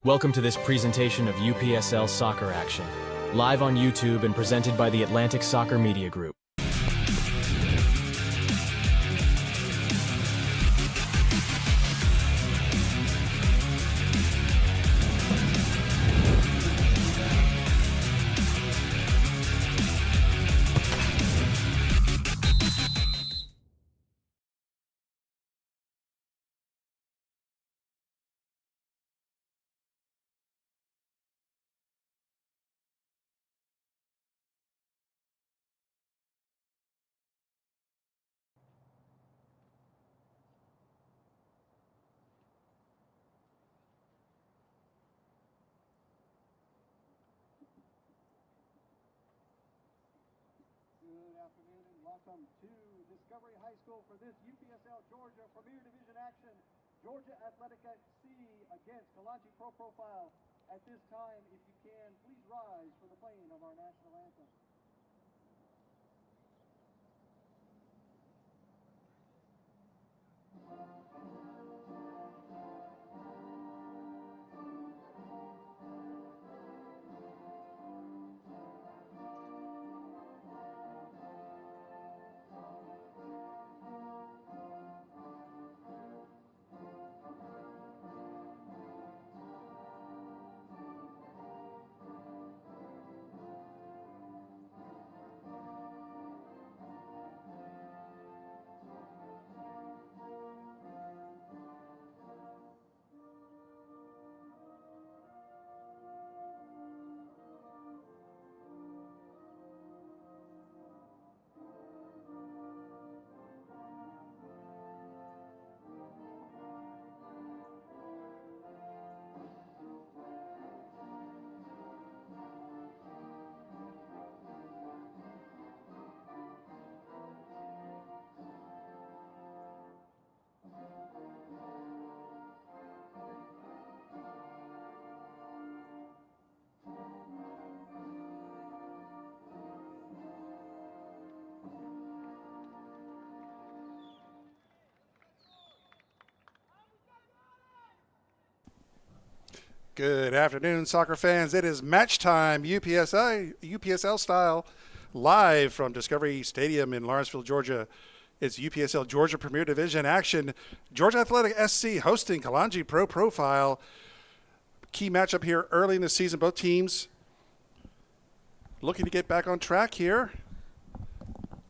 Welcome to this presentation of UPSL Soccer Action, live on YouTube and presented by the Atlantic Soccer Media Group. Welcome to Discovery High School for this UPSL Georgia Premier Division action. Georgia Athletic FC against Kalonji Pro Profile. At this time, if you can, please rise for the playing of our national anthem. Good afternoon, soccer fans. It is match time, UPSL style, live from Discovery Stadium in Lawenceville, Georgia. It's UPSL Georgia Premier Division action. Georgia Athletic SC hosting Kalonji Pro Profile. Key matchup here early in the season. Both teams looking to get back on track here.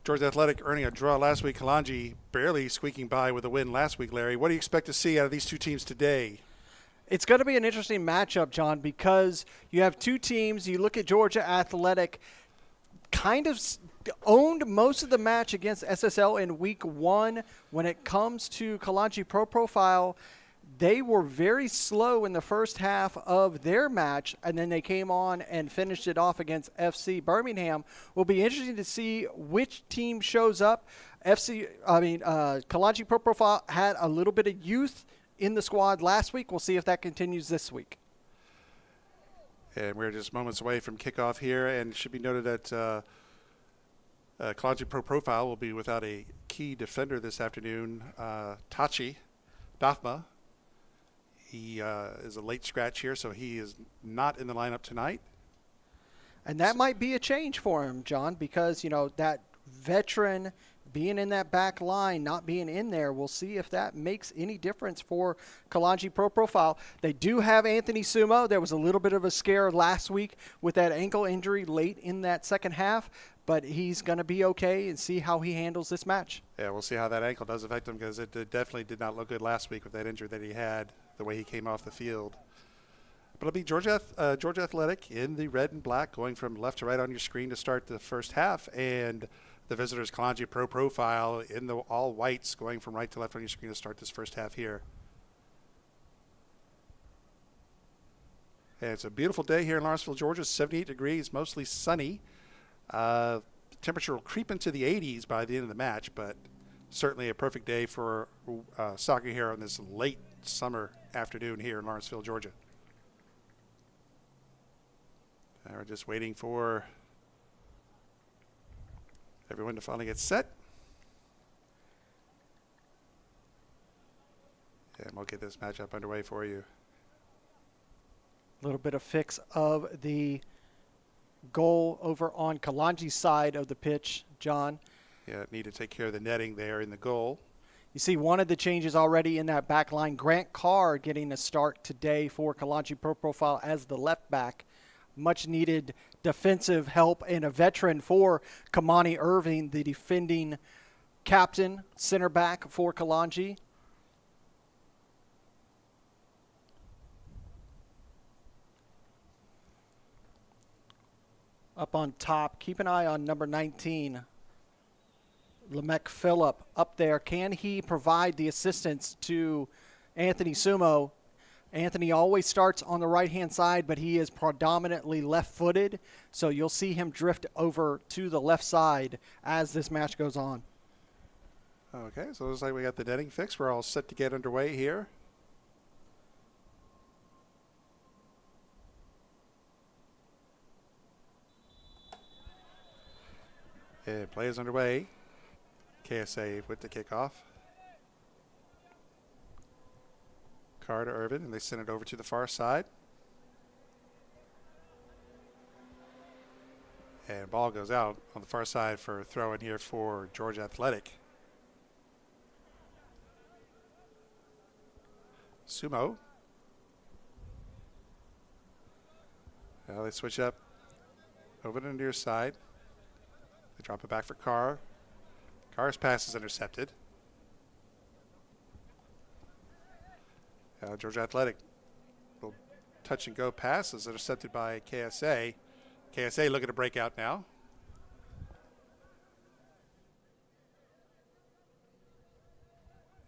Georgia Athletic earning a draw last week. Kalonji barely squeaking by with a win last week, Larry. What do you expect to see out of these two teams today? It's going to be an interesting matchup, John, because you have two teams. You look at Georgia Athletic, kind of owned most of the match against SSL in week one. When it comes to Kalonji Pro Profile, they were very slow in the first half of their match, and then they came on and finished it off against FC Birmingham. Will be interesting to see which team shows up. Kalonji Pro Profile had a little bit of youth in the squad last week. We'll see if that continues this week. And we're just moments away from kickoff here, and it should be noted that Kalonji Pro Profile will be without a key defender this afternoon, Tachi Dafma. He is a late scratch here, so he is not in the lineup tonight. And that might be a change for him, John, because, you know, that veteran being in that back line, not being in there, we'll see if that makes any difference for Kalonji Pro Profile. They do have Anthony Sumo. There was a little bit of a scare last week with that ankle injury late in that second half, but he's going to be okay and see how he handles this match. Yeah, we'll see how that ankle does affect him, because it definitely did not look good last week with that injury that he had, the way he came off the field. But it'll be Georgia Athletic in the red and black, going from left to right on your screen to start the first half, and the visitors Kalonji Pro Profile in the all whites, going from right to left on your screen to start this first half here. And it's a beautiful day here in Lawenceville, Georgia. 78 degrees, mostly sunny. Temperature will creep into the 80s by the end of the match, but certainly a perfect day for soccer here on this late summer afternoon here in Lawenceville, Georgia. And we're just waiting for everyone to finally get set. And we'll get this matchup underway for you. A little bit of fix of the goal over on Kalonji's side of the pitch, John. Yeah, need to take care of the netting there in the goal. You see one of the changes already in that back line. Grant Carr getting a start today for Kalonji Pro Profile as the left back. Much needed defensive help and a veteran for Kamani Irving, the defending captain, center back for Kalonji. Up on top, keep an eye on number 19, Lamech Phillip up there. Can he provide the assistance to Anthony Sumo? Anthony always starts on the right-hand side, but he is predominantly left-footed, so you'll see him drift over to the left side as this match goes on. Okay, so it looks like we got the netting fixed. We're all set to get underway here. And play is underway. KSA with the kickoff. Carr to Irvin, and they send it over to the far side. And ball goes out on the far side for a throw in here for Georgia Athletic. Sumo. Now they switch up over to the near side. They drop it back for Carr. Carr's pass is intercepted. Georgia Athletic, little touch and go pass is intercepted by KSA. KSA looking to break out now.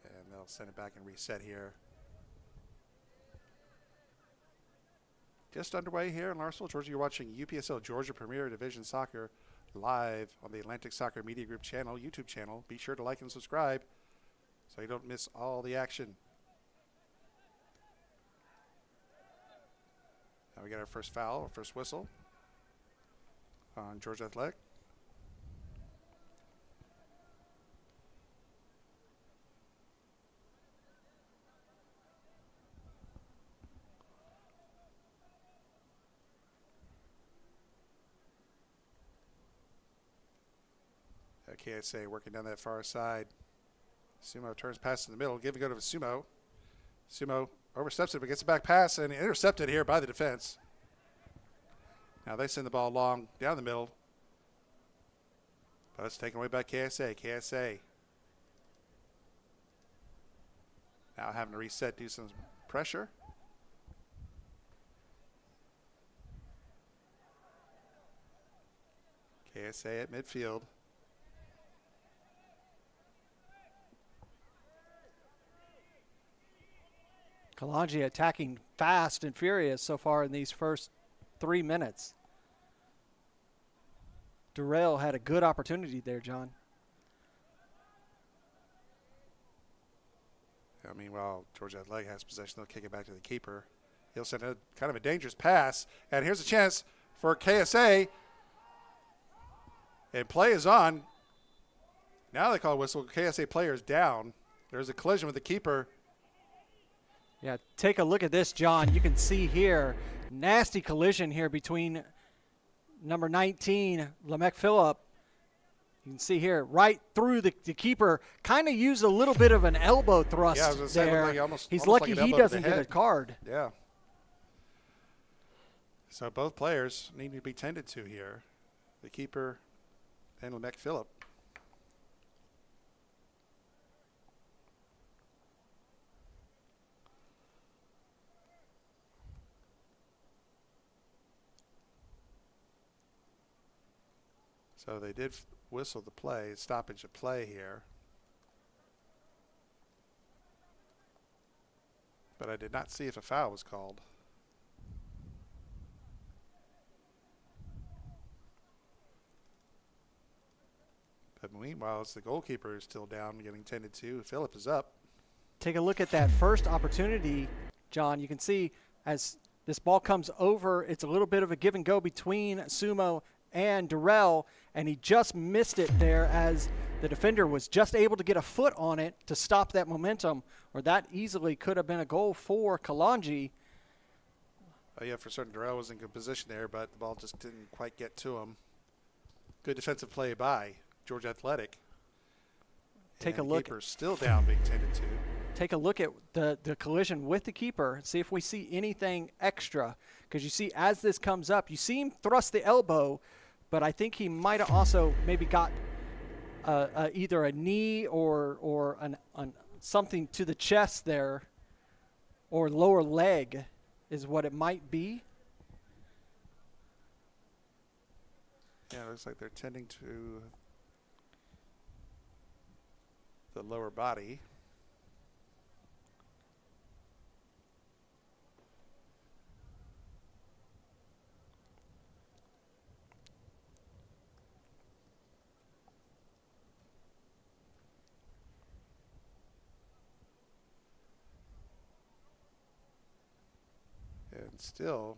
And they'll send it back and reset here. Just underway here in Lawenceville, Georgia. You're watching UPSL Georgia Premier Division Soccer live on the Atlantic Soccer Media Group channel, YouTube channel. Be sure to like and subscribe so you don't miss all the action. Now we got our first foul, our first whistle on Georgia Athletic. KSA working down that far side. Sumo turns pass in the middle. Give and go to Sumo. Sumo oversteps it, but gets a back pass and intercepted here by the defense. Now they send the ball long down the middle. But it's taken away by KSA. KSA now having to reset, do some pressure. KSA at midfield. Kalonji attacking fast and furious so far in these first 3 minutes. Durrell had a good opportunity there, John. Meanwhile, Georgia Athletic has possession. They'll kick it back to the keeper. He'll send a kind of a dangerous pass. And here's a chance for KSA. And play is on. Now they call a whistle. KSA player is down. There's a collision with the keeper. Yeah, take a look at this, John. You can see here, nasty collision here between number 19, Lamech Phillip. You can see here, right through the keeper, kind of used a little bit of an elbow thrust Yeah, I was gonna say, there. like He's almost lucky like an he elbow to doesn't the get a head. card. Yeah. So both players need to be tended to here. The keeper and Lamech Phillip. So they did whistle the play, stoppage of play here. But I did not see if a foul was called. But meanwhile, it's the goalkeeper who's still down, getting tended to. Phillip is up. Take a look at that first opportunity, John. You can see as this ball comes over, it's a little bit of a give and go between Sumo and Durrell, and he just missed it there as the defender was just able to get a foot on it to stop that momentum, or that easily could have been a goal for Kalonji. Oh, yeah, for certain, Durrell was in good position there, but the ball just didn't quite get to him. Good defensive play by Georgia Athletic. Take and a look. Keeper's still down, being 10-2. Take a look at the collision with the keeper. See if we see anything extra. Because you see, as this comes up, you see him thrust the elbow, but I think he might have also maybe got either a knee or something to the chest there, or lower leg is what it might be. Yeah, it looks like they're tending to the lower body. And still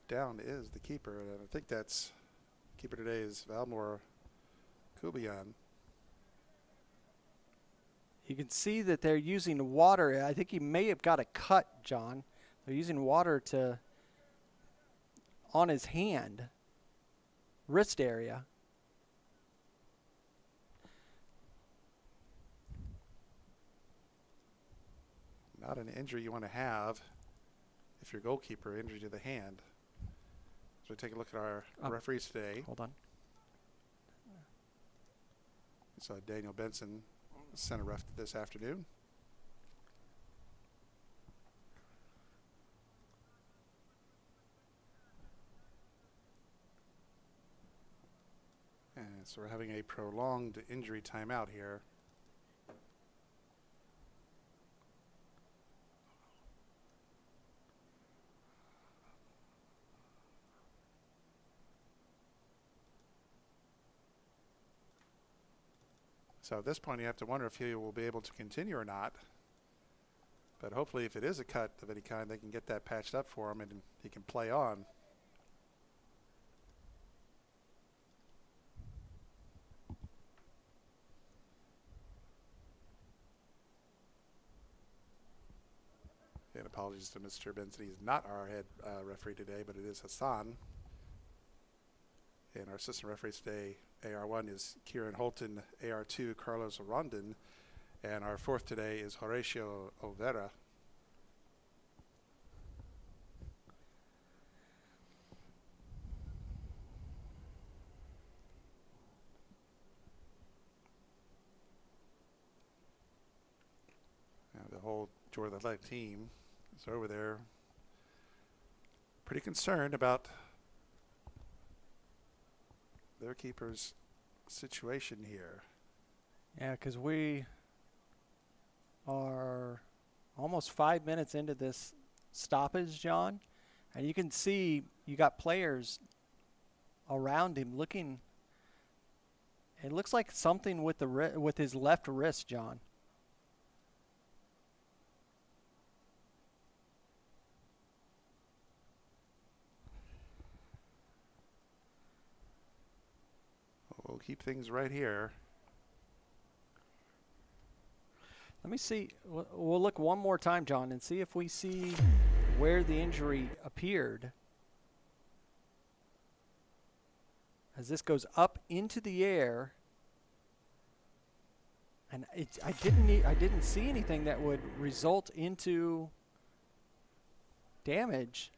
down is the keeper, and I think that's keeper today is Valmore Kubian. You can see that they're using water. I think he may have got a cut, John. They're using water on his hand, wrist area. Not an injury you want to have if you're goalkeeper, injury to the hand. So we take a look at our referees today. Hold on. We saw Daniel Benson, center ref this afternoon. And so we're having a prolonged injury timeout here. So at this point, you have to wonder if he will be able to continue or not. But hopefully, if it is a cut of any kind, they can get that patched up for him and he can play on. And apologies to Mr. Benson. He's not our head referee today, but it is Hassan. And our assistant referees today, AR1 is Kieran Holton, AR2 Carlos Rondon, and our fourth today is Horatio Overa. Now the whole Georgia Athletic team is over there pretty concerned about their keeper's situation here. Yeah, because we are almost 5 minutes into this stoppage, John, and you can see you got players around him looking. It looks like something with with his left wrist, John. We'll keep things right here. Let me see. We'll look one more time, John, and see if we see where the injury appeared. As this goes up into the air, and I didn't see anything that would result into damage.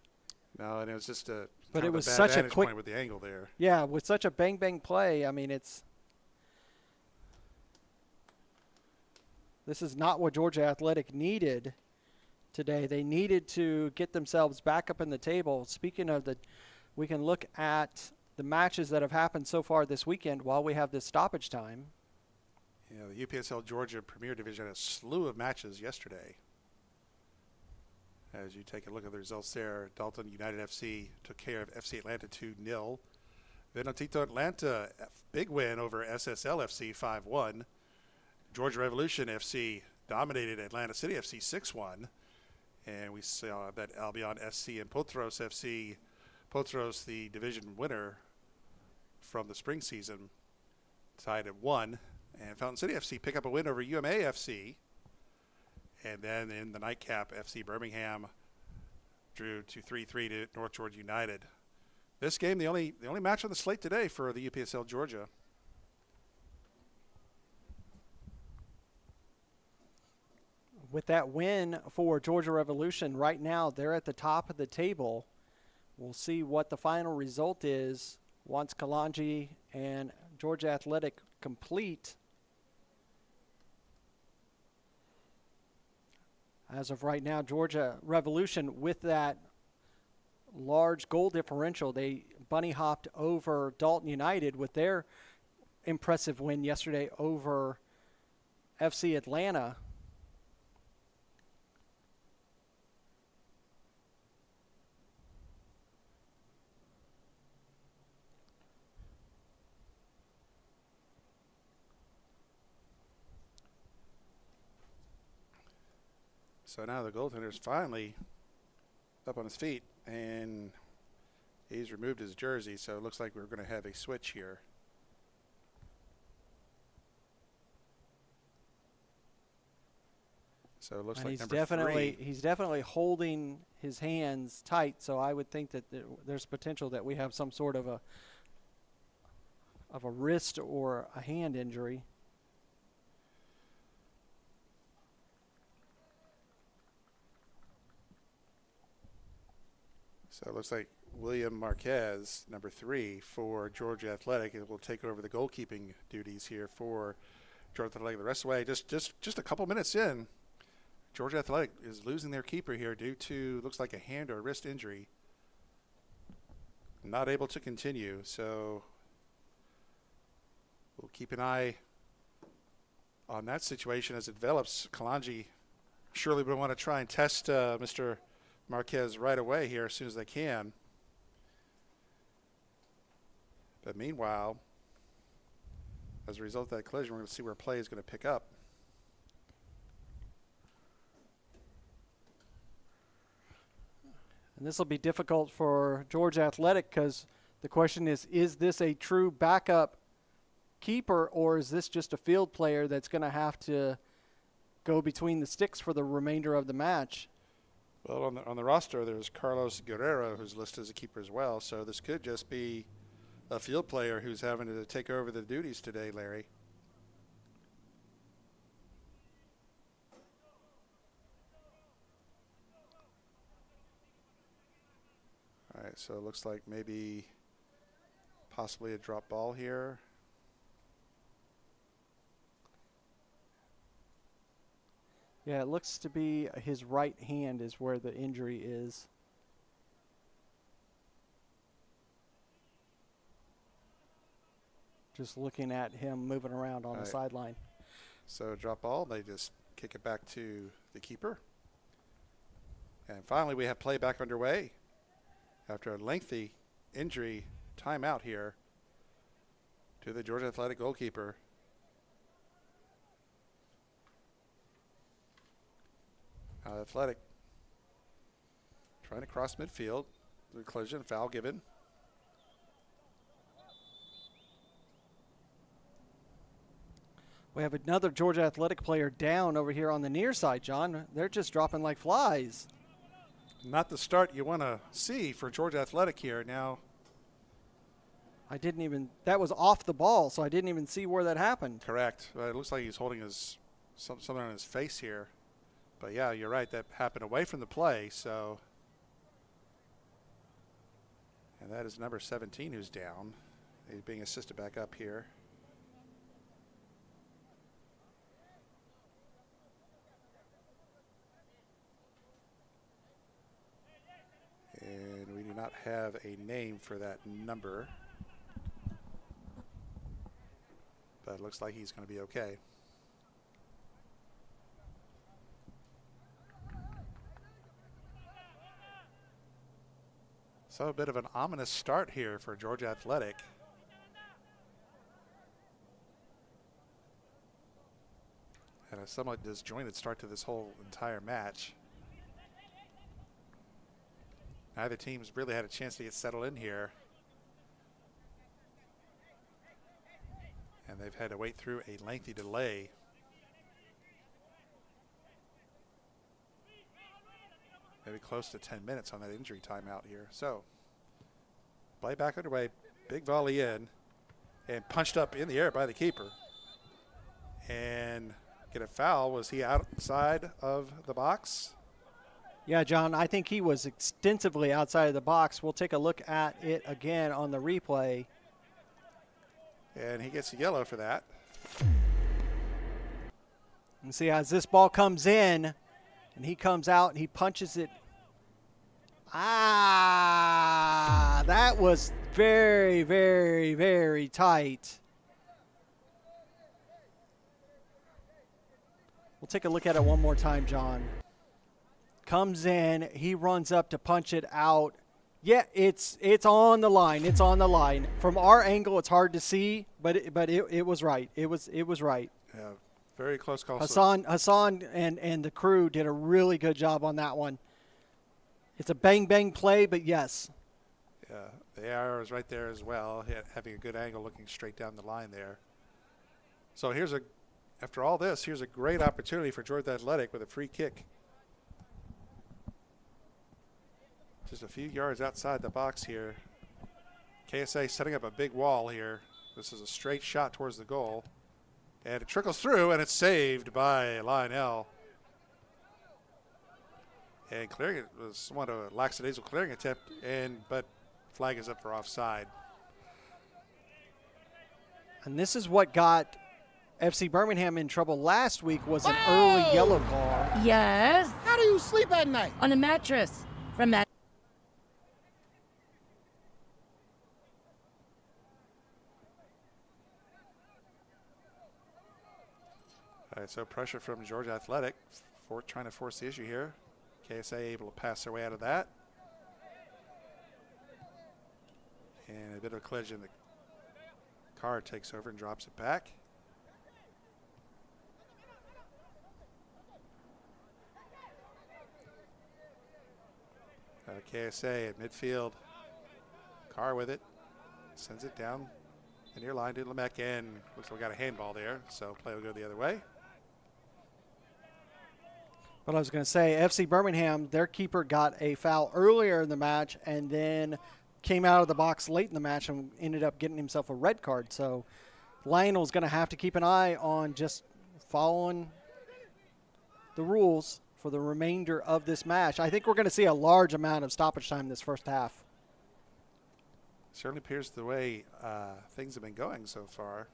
No, and it was just a But it was bad such a vantage quick point with the angle there. Yeah, with such a bang play, I mean, this is not what Georgia Athletic needed today. They needed to get themselves back up in the table. Speaking of we can look at the matches that have happened so far this weekend while we have this stoppage time. Yeah, the UPSL Georgia Premier Division had a slew of matches yesterday. As you take a look at the results there, Dalton United FC took care of FC Atlanta 2-0. Venotito Atlanta, big win over SSL FC 5-1. Georgia Revolution FC dominated Atlanta City FC 6-1. And we saw that Albion SC and Potros FC, Potros the division winner from the spring season, tied at 1. And Fountain City FC pick up a win over UMA FC And then in the nightcap, FC Birmingham drew to 3-3 to North Georgia United. This game, the only match on the slate today for the UPSL Georgia. With that win for Georgia Revolution, right now they're at the top of the table. We'll see what the final result is once Kalonji and Georgia Athletic complete. As of right now, Georgia Revolution, with that large goal differential, they bunny hopped over Dalton United with their impressive win yesterday over FC Atlanta. So now the goaltender's finally up on his feet, and he's removed his jersey, so it looks like we're going to have a switch here. So it looks and like he's number definitely 3. he's definitely holding his hands tight, so I would think that there's potential that we have some sort of a wrist or a hand injury. So it looks like William Marquez, number 3 for Georgia Athletic, will take over the goalkeeping duties here for Georgia Athletic. The rest of the way, just a couple minutes in, Georgia Athletic is losing their keeper here due to, looks like, a hand or wrist injury. Not able to continue, so we'll keep an eye on that situation as it develops. Kalonji surely would want to try and test Mr. Marquez right away here as soon as they can. But meanwhile, as a result of that collision, we're going to see where play is going to pick up. And this will be difficult for Georgia Athletic because the question is this a true backup keeper, or is this just a field player that's going to have to go between the sticks for the remainder of the match? Well, on the roster, there's Carlos Guerrero, who's listed as a keeper as well. So this could just be a field player who's having to take over the duties today, Larry. All right, so it looks like maybe possibly a drop ball here. Yeah, it looks to be his right hand is where the injury is. Just looking at him moving around on the sideline. So drop ball, they just kick it back to the keeper. And finally we have play back underway after a lengthy injury timeout here to the Georgia Athletic goalkeeper. Athletic trying to cross midfield. The collision, foul given. We have another Georgia Athletic player down over here on the near side, John. They're just dropping like flies. Not the start you want to see for Georgia Athletic here. Now, that was off the ball, so I didn't even see where that happened. Correct. It looks like he's holding something on his face here. But yeah, you're right. That happened away from the play. So, and that is number 17 who's down. He's being assisted back up here. And we do not have a name for that number. But it looks like he's going to be okay. So a bit of an ominous start here for Georgia Athletic. And a somewhat disjointed start to this whole entire match. Neither team's really had a chance to get settled in here. And they've had to wait through a lengthy delay. maybe close to 10 minutes on that injury timeout here. So play back underway. Big volley in and punched up in the air by the keeper. And get a foul. Was he outside of the box? Yeah, John, I think he was extensively outside of the box. We'll take a look at it again on the replay. And he gets a yellow for that. And see, as this ball comes in, and he comes out and he punches it. That was very, very, very tight. We'll take a look at it one more time, John. Comes in, he runs up to punch it out. Yeah, it's on the line. It's on the line. From our angle, it's hard to see, but it was right. It was right. Yeah, very close call. Hassan and the crew did a really good job on that one. It's a bang play, but yes. Yeah, the arrow is right there as well, having a good angle, looking straight down the line there. So after all this, here's a great opportunity for Georgia Athletic with a free kick. Just a few yards outside the box here. KSA setting up a big wall here. This is a straight shot towards the goal. And it trickles through, and it's saved by Lionel. And clearing it was somewhat a lackadaisical clearing attempt, but flag is up for offside. And this is what got FC Birmingham in trouble last week, was an early yellow card. Yes. How do you sleep at night? On a mattress. From that. All right, so pressure from Georgia Athletic trying to force the issue here. KSA able to pass their way out of that. And a bit of a collision. The car takes over and drops it back. KSA at midfield. Car with it. Sends it down the near line to Lamec, and looks like we got a handball there, so play will go the other way. But I was going to say, FC Birmingham, their keeper got a foul earlier in the match and then came out of the box late in the match and ended up getting himself a red card. So Lionel's going to have to keep an eye on just following the rules for the remainder of this match. I think we're going to see a large amount of stoppage time this first half. Certainly appears the way things have been going so far.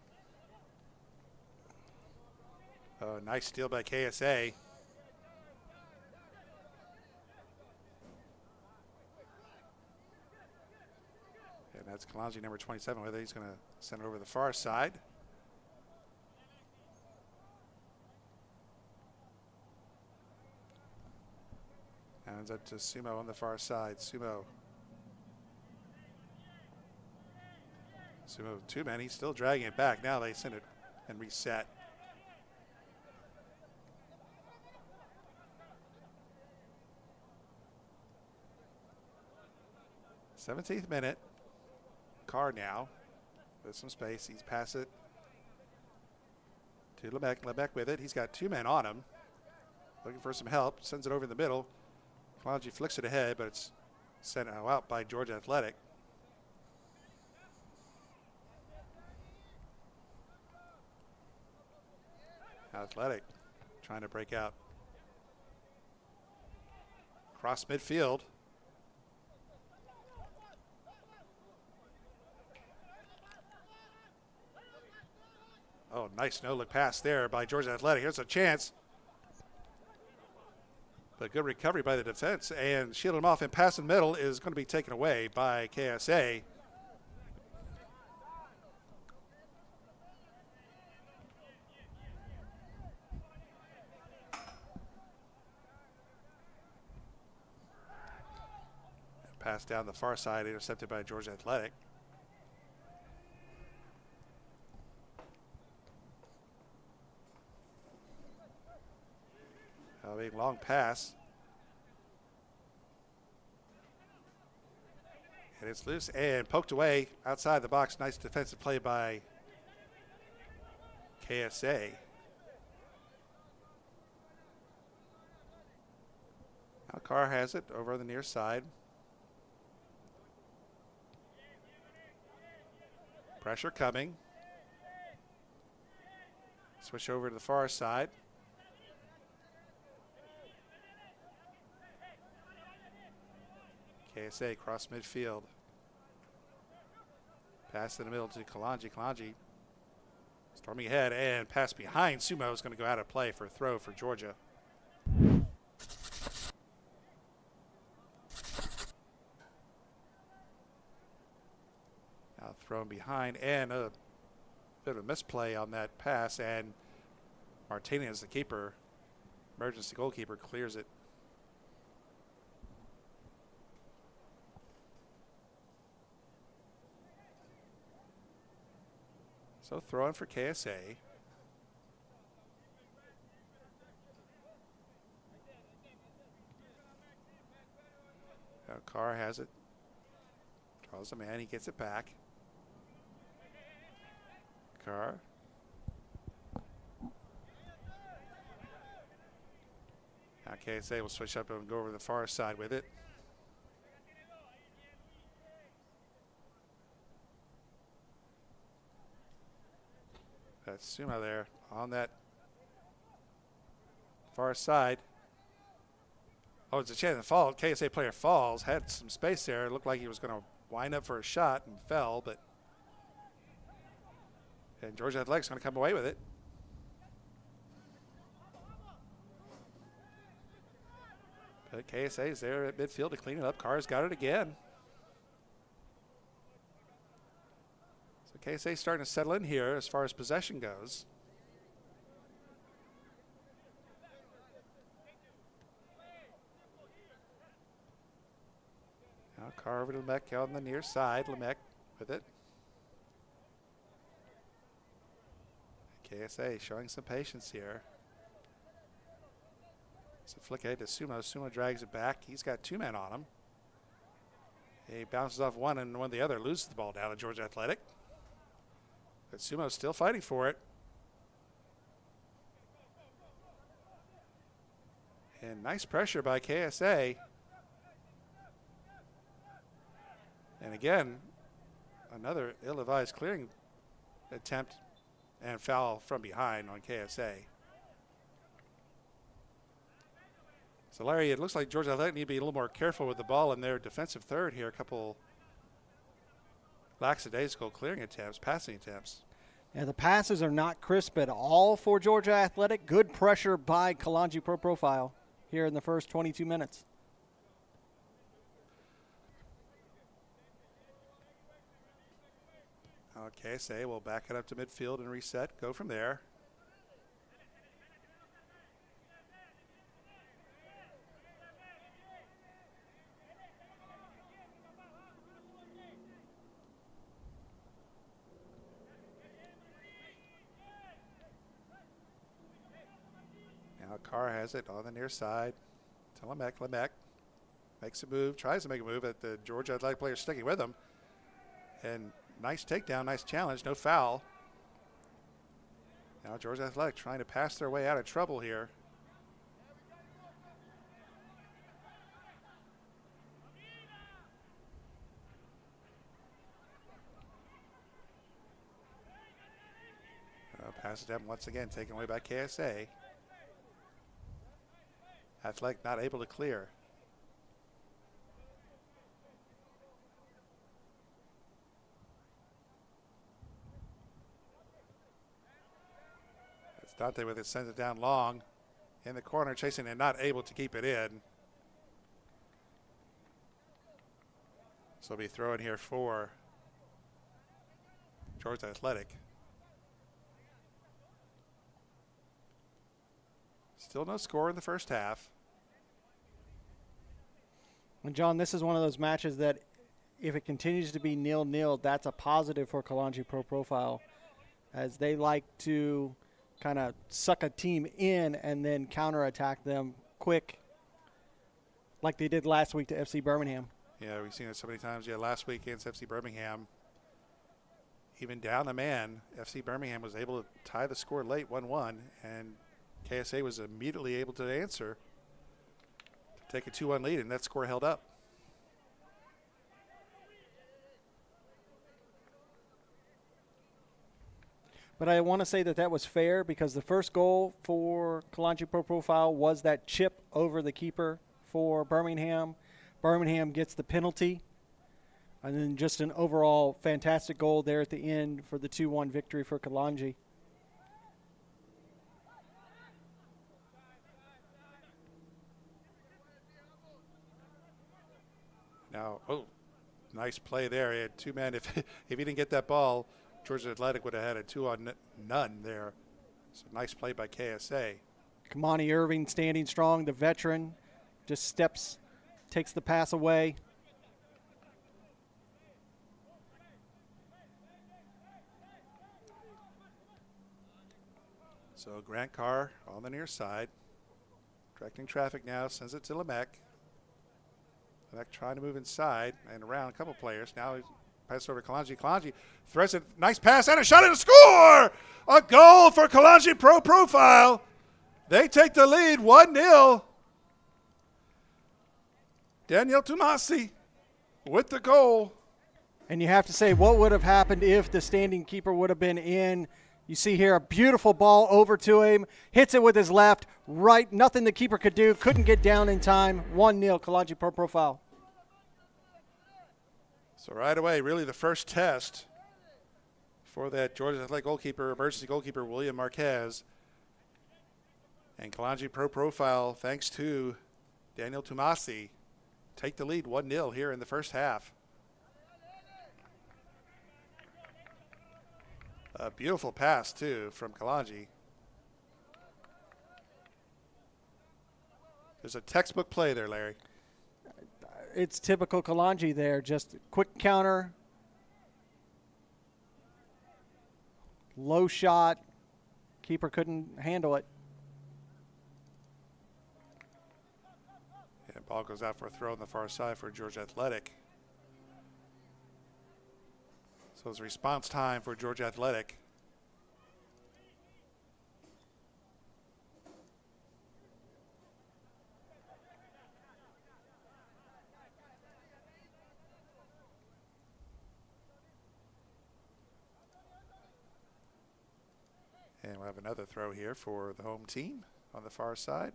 Oh, nice steal by KSA. And that's Kalonji, number 27, whether he's going to send it over the far side. And it's up to Sumo on the far side. Sumo, two men. He's still dragging it back. Now they send it and reset. '17th minute. Carr now with some space. He's passed it to Lamec. Lamec with it. He's got two men on him. Looking for some help. Sends it over in the middle. Kalonji flicks it ahead, but it's sent out by Georgia Athletic. Athletic trying to break out. Cross midfield. Oh, nice no-look pass there by Georgia Athletic. Here's a chance. But good recovery by the defense, and shielded him off, and pass in the middle is going to be taken away by KSA. Pass down the far side, intercepted by Georgia Athletic. A long pass. And it's loose and poked away outside the box. Nice defensive play by KSA. Now Carr has it over on the near side. Pressure coming. Switch over to the far side. KSA across midfield. Pass in the middle to Kalonji. Kalonji storming ahead and pass behind. Sumo is going to go out of play for a throw for Georgia. Now thrown behind and a bit of a misplay on that pass, and Martinez, the keeper, emergency goalkeeper, clears it. So throwing for KSA. Now Carr has it. Draws the man. He gets it back. Carr. Now KSA will switch up and go over the far side with it. That's Sumo there on that far side. Oh, it's a chance to fall. KSA player falls, had some space there. It looked like he was going to wind up for a shot and fell, and Georgia Athletics going to come away with it. But KSA is there at midfield to clean it up. Carr's got it again. So KSA starting to settle in here as far as possession goes. Now Carr over to Lemec on the near side. Lemec with it. KSA showing some patience here. It's a flick ahead to Sumo. Sumo drags it back. He's got two men on him. He bounces off one, and one of the other loses the ball down to Georgia Athletic. But Sumo's still fighting for it. And nice pressure by KSA. And again, another ill-advised clearing attempt and foul from behind on KSA. So Larry, it looks like Georgia Athletic need to be a little more careful with the ball in their defensive third here. A couple lackadaisical clearing attempts, passing attempts. Yeah, the passes are not crisp at all for Georgia Athletic. Good pressure by Kalonji Pro Profile here in the first 22 minutes. And John, this is one of those matches that if it continues to be 0-0, that's a positive for Kalonji Pro Profile, as they like to kind of suck a team in and then counterattack them quick, like they did last week to FC Birmingham. Yeah, we've seen it so many times. Yeah, last week against FC Birmingham, even down a man, FC Birmingham was able to tie the score late 1-1, and KSA was immediately able to answer to take a 2-1 lead, and that score held up. But I want to say that that was fair because the first goal for Kalonji Pro Profile was that chip over the keeper for Birmingham. Birmingham gets the penalty. And then just an overall fantastic goal there at the end for the 2-1 victory for Kalonji. Now, nice play there. He had two men. If he didn't get that ball, Georgia Athletic would have had a 2-on-0 there. So nice play by KSA. Kamani Irving standing strong, the veteran, just steps, takes the pass away. So Grant Carr on the near side. Directing traffic now, sends it to Lamec. Lamec trying to move inside and around a couple players. Now he's passed over to Kalonji. Kalonji threads it. Nice pass and a shot and a score! A goal for Kalonji Pro Profile. They take the lead 1-0. Daniel Tumasi with the goal. And you have to say, what would have happened if the standing keeper would have been in? You see here a beautiful ball over to him, hits it with his left, right, nothing the keeper could do, couldn't get down in time. 1-0, Kalonji Pro Profile. So right away, really the first test for that Georgia Athletic goalkeeper, emergency goalkeeper, William Marquez. And Kalonji Pro Profile, thanks to Daniel Tumasi, take the lead 1-0 here in the first half. A beautiful pass, too, from Kalonji. There's a textbook play there, Larry. It's typical Kalonji there, just quick counter, low shot, keeper couldn't handle it. Yeah, ball goes out for a throw on the far side for Georgia Athletic. So it's response time for Georgia Athletic. And we'll have another throw here for the home team on the far side.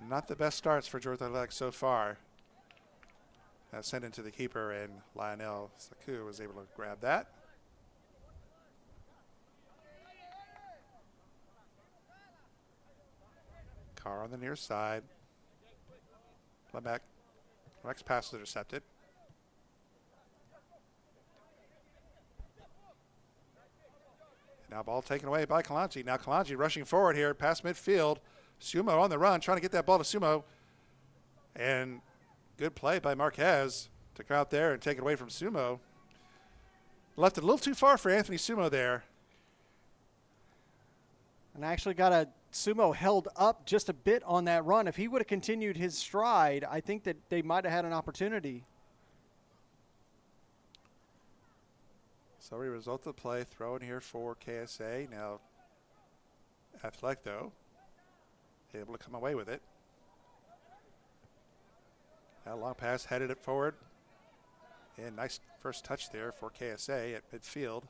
Not the best starts for Georgia Athletic so far. Sent into the keeper, and Lionel Saku was able to grab that. Carr on the near side. Lemec's pass is intercepted. Now ball taken away by Kalonji. Now Kalonji rushing forward here past midfield. Sumo on the run, trying to get that ball to Sumo. And good play by Marquez to come out there and take it away from Sumo. Left it a little too far for Anthony Sumo there. And actually got a Sumo held up just a bit on that run. If he would have continued his stride, I think that they might have had an opportunity. So we result of the play, throw in here for KSA. Now Athletic, though, able to come away with it. Now long pass, headed it forward. And nice first touch there for KSA at midfield.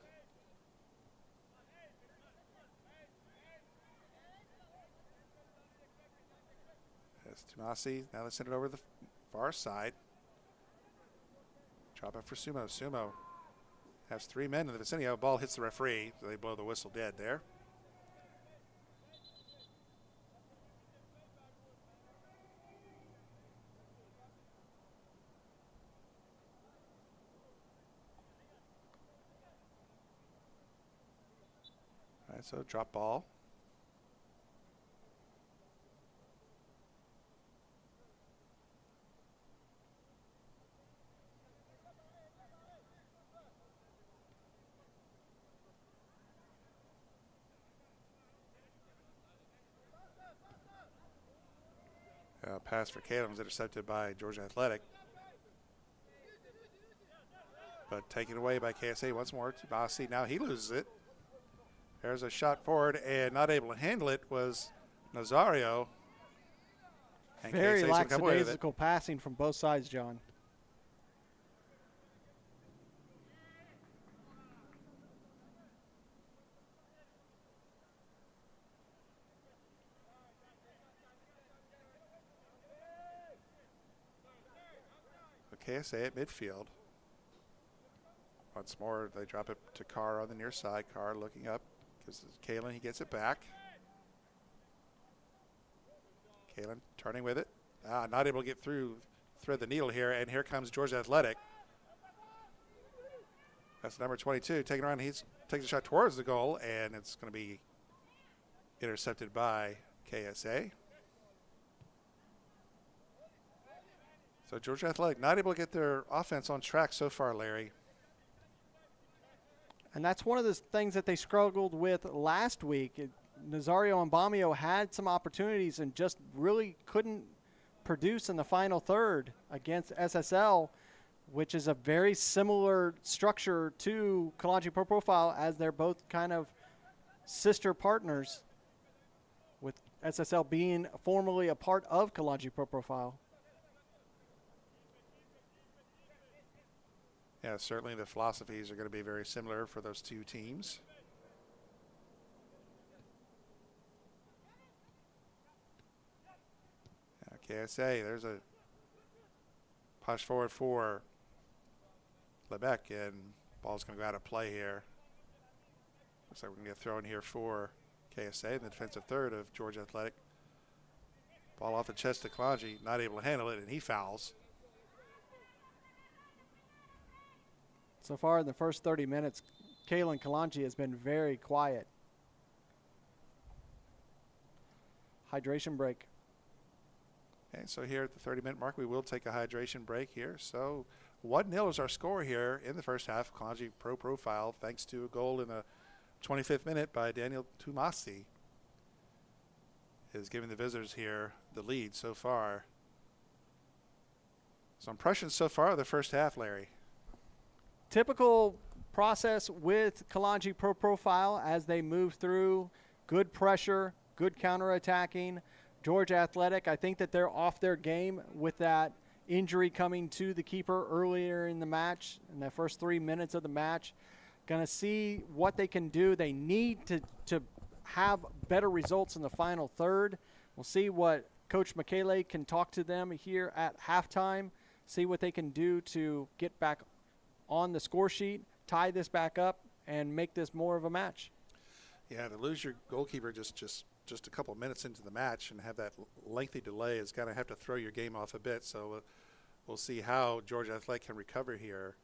As Tumasi, now they send it over the far side. Drop it for Sumo. Sumo has three men in the vicinity. The ball hits the referee, so they blow the whistle dead there. All right, so drop ball. Pass for Caleb was intercepted by Georgia Athletic. But taken away by KSA once more. Tumasi, now he loses it. There's a shot forward, and not able to handle it was Nazario. And Very KSA's gonna come away with it. lackadaisical passing from both sides, John. KSA at midfield. Once more, they drop it to Carr on the near side. Carr looking up. Gives it to Kalen. He gets it back. Kalen turning with it. Not able to get through, thread the needle here. And here comes Georgia Athletic. That's number 22. Taking around. He's takes a shot towards the goal. And it's going to be intercepted by KSA. So Georgia Athletic not able to get their offense on track so far, Larry. And that's one of the things that they struggled with last week. Nazario and Bamio had some opportunities and just really couldn't produce in the final third against SSL, which is a very similar structure to Kalonji Pro Profile, as they're both kind of sister partners, with SSL being formerly a part of Kalonji Pro Profile. Yeah, certainly the philosophies are going to be very similar for those two teams. KSA, there's a push forward for Lebec, and ball's going to go out of play here. Looks like we're going to get thrown here for KSA in the defensive third of Georgia Athletic. Ball off the chest to Kalonji, not able to handle it, and he fouls. So far in the first 30 minutes, Kalen Kalonji has been very quiet. Hydration break. Okay, so here at the 30-minute mark, we will take a hydration break here. So 1-0 is our score here in the first half. Kalonji Pro Profile, thanks to a goal in the 25th minute by Daniel Tumasi, is giving the visitors here the lead so far. So impressions so far of the first half, Larry. Typical process with Kalonji Pro Profile as they move through. Good pressure, good counterattacking. Georgia Athletic, I think that they're off their game with that injury coming to the keeper earlier in the match, in the first 3 minutes of the match. Going to see what they can do. They need to have better results in the final third. We'll see what Coach Michele can talk to them here at halftime, see what they can do to get back on the score sheet, tie this back up, and make this more of a match. Yeah, to lose your goalkeeper just a couple minutes into the match and have that lengthy delay is going to have to throw your game off a bit. So we'll see how Georgia Athletic can recover here.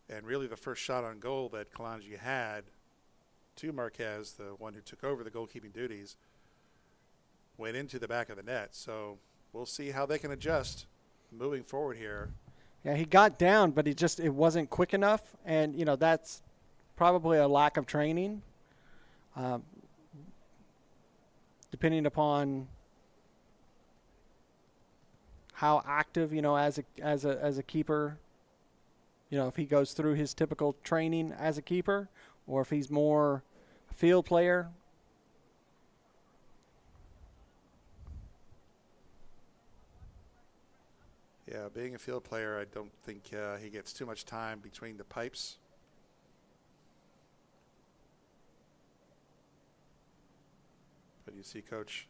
And really the first shot on goal that Kalonji had to Marquez, the one who took over the goalkeeping duties, went into the back of the net. So we'll see how they can adjust moving forward here. Yeah, he got down, but it wasn't quick enough. And, you know, that's probably a lack of training. Depending upon how active, you know, as a keeper, you know, if he goes through his typical training as a keeper, or if he's more a field player. Yeah, being a field player, I don't think he gets too much time between the pipes. But you see Coach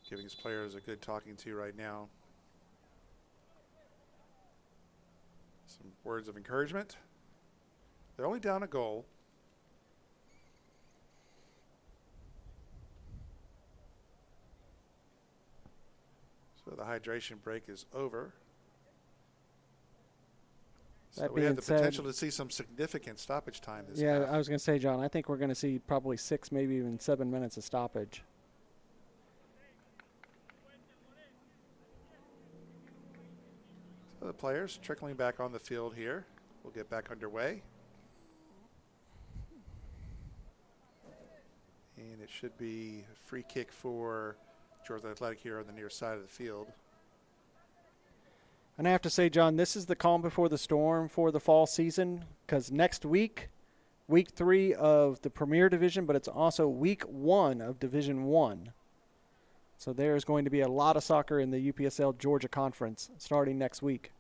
giving his players a good talking to right now. Some words of encouragement. They're only down a goal. So the hydration break is over. So we have the potential to see some significant stoppage time this half. I was going to say, John, I think we're going to see probably 6, maybe even 7 minutes of stoppage. So the players trickling back on the field here. We'll get back underway. And it should be a free kick for Georgia Athletic here on the near side of the field. And I have to say, John, this is the calm before the storm for the fall season, because next week week 3 of the Premier Division, but it's also week 1 of Division 1. So there's going to be a lot of soccer in the UPSL Georgia Conference starting next week.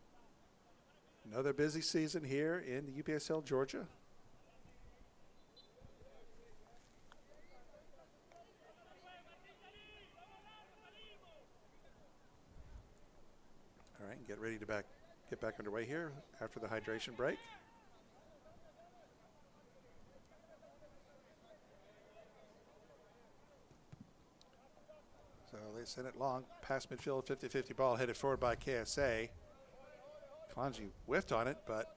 Another busy season here in the UPSL Georgia. All right, get ready to get back underway here after the hydration break. So they send it long past midfield, 50-50 ball headed forward by KSA. Kalonji whiffed on it, but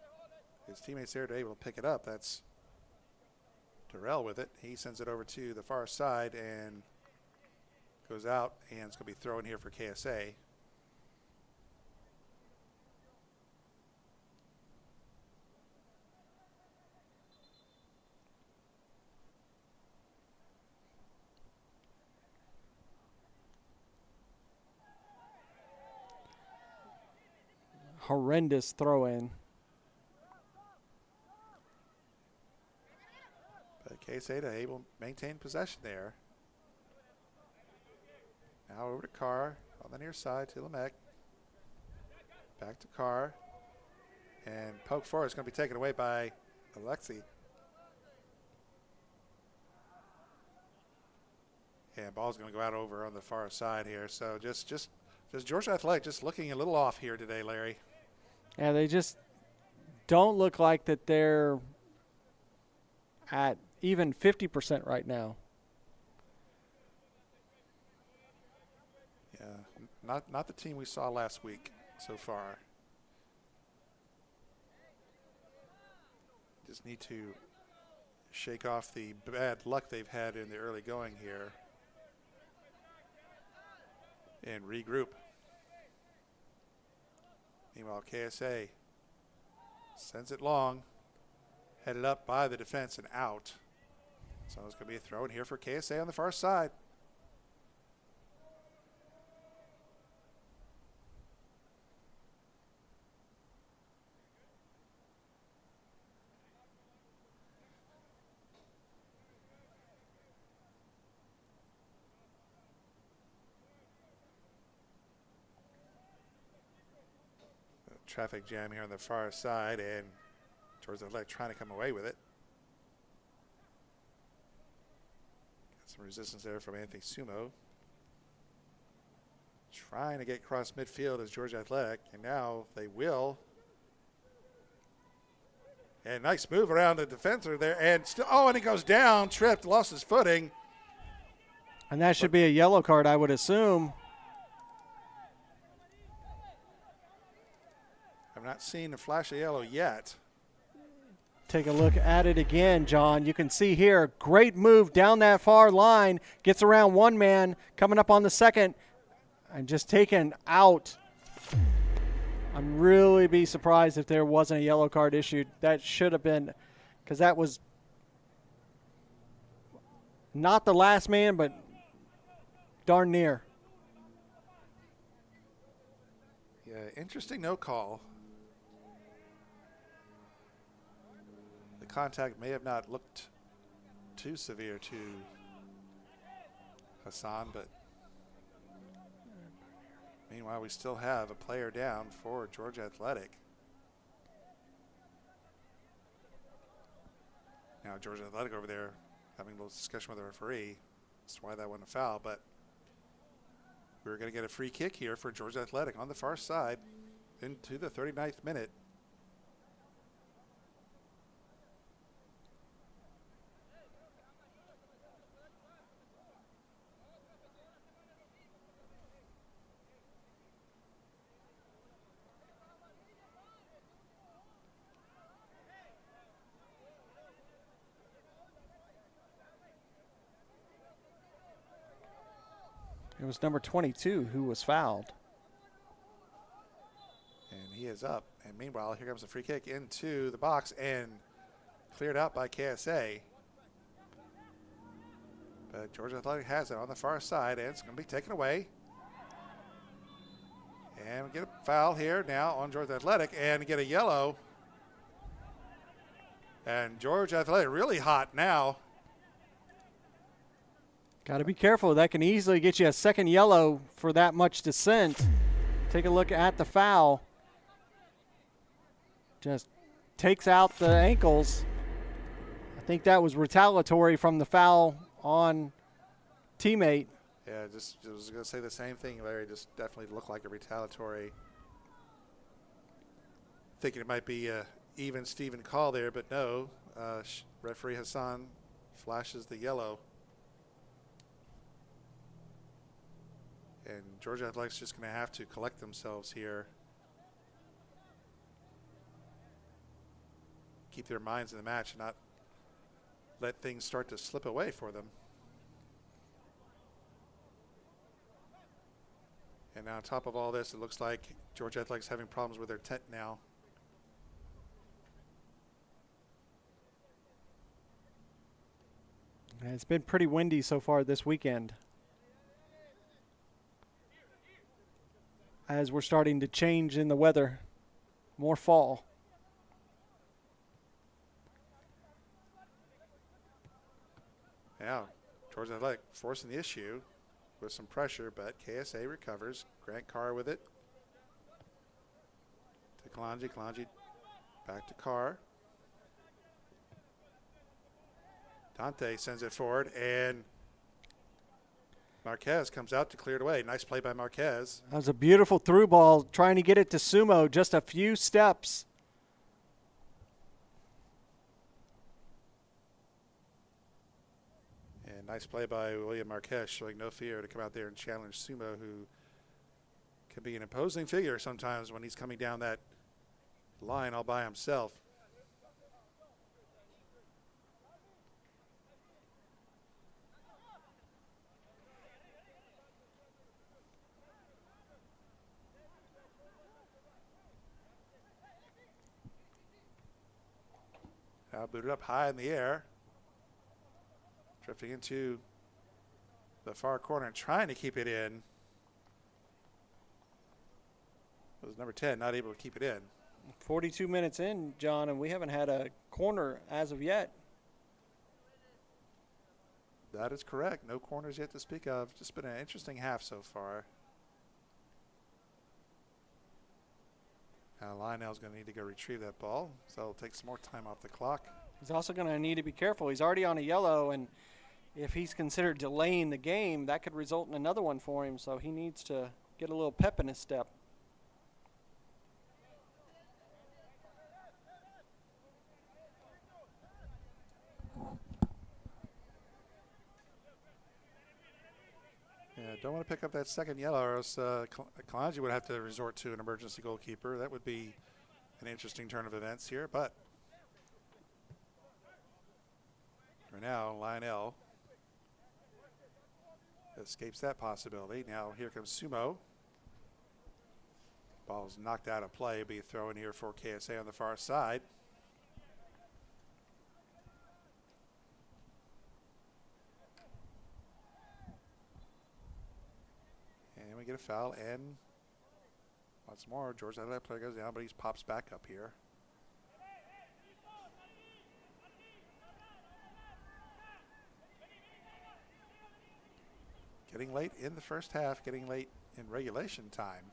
his teammates there are able to pick it up. That's Terrell with it. He sends it over to the far side and goes out, and it's going to be thrown here for KSA. Horrendous throw-in. But KSA able to maintain possession there. Now over to Carr on the near side to Lamech. Back to Carr. And poke forward is going to be taken away by Alexi. And ball's going to go out over on the far side here. So just Georgia Athletic just looking a little off here today, Larry. Yeah, they just don't look like that they're at even 50% right now. Yeah, not the team we saw last week so far. Just need to shake off the bad luck they've had in the early going here and regroup. Meanwhile, KSA sends it long, headed up by the defense and out. So it's going to be a throw in here for KSA on the far side. Traffic jam here on the far side, and Georgia Athletic trying to come away with it. Got some resistance there from Anthony Sumo. Trying to get across midfield as Georgia Athletic, and now they will. And nice move around the defender there, and still, and he goes down, tripped, lost his footing. And that should be a yellow card, I would assume. I've not seen a flash of yellow yet. Take a look at it again, John. You can see here, great move down that far line. Gets around one man, coming up on the second, and just taken out. I'm really be surprised if there wasn't a yellow card issued. That should have been, because that was not the last man, but darn near. Yeah, interesting no call. The contact may have not looked too severe to Hassan, but meanwhile we still have a player down for Georgia Athletic. Now Georgia Athletic over there having a little discussion with the referee. That's why that wasn't a foul, but we're going to get a free kick here for Georgia Athletic on the far side into the 39th minute. It was number 22 who was fouled. And he is up. And meanwhile, here comes a free kick into the box and cleared out by KSA. But Georgia Athletic has it on the far side, and it's going to be taken away. And we get a foul here now on Georgia Athletic and get a yellow. And Georgia Athletic really hot now. Got to be careful. That can easily get you a second yellow for that much dissent. Take a look at the foul. Just takes out the ankles. I think that was retaliatory from the foul on teammate. Yeah, just was going to say the same thing, Larry. Just definitely looked like a retaliatory. Thinking it might be a even Steven call there, but no. Referee Hassan flashes the yellow. And Georgia Athletics just going to have to collect themselves here. Keep their minds in the match and not let things start to slip away for them. And now on top of all this, it looks like Georgia Athletics having problems with their tent now. It's been pretty windy so far this weekend, as we're starting to change in the weather. More fall. Now, Georgia Athletic forcing the issue with some pressure, but KSA recovers. Grant Carr with it. To Kalonji. Kalonji back to Carr. Dante sends it forward, and Marquez comes out to clear it away. Nice play by Marquez. That was a beautiful through ball, trying to get it to Sumo, just a few steps. And nice play by William Marquez, showing no fear to come out there and challenge Sumo, who can be an imposing figure sometimes when he's coming down that line all by himself. Now booted up high in the air. Drifting into the far corner and trying to keep it in. It was number 10, not able to keep it in. 42 minutes in, John, and we haven't had a corner as of yet. That is correct. No corners yet to speak of. Just been an interesting half so far. Now Lionel's going to need to go retrieve that ball, so it'll take some more time off the clock. He's also going to need to be careful. He's already on a yellow, and if he's considered delaying the game, that could result in another one for him, so he needs to get a little pep in his step. Yeah, don't want to pick up that second yellow, or else Kalonji would have to resort to an emergency goalkeeper. That would be an interesting turn of events here, but for now, Lionel escapes that possibility. Now here comes Sumo. Ball's knocked out of play. Be a throw in here for KSA on the far side. And we get a foul, and once more, Georgia Athletic player goes down, but he pops back up here. Getting late in the first half, getting late in regulation time.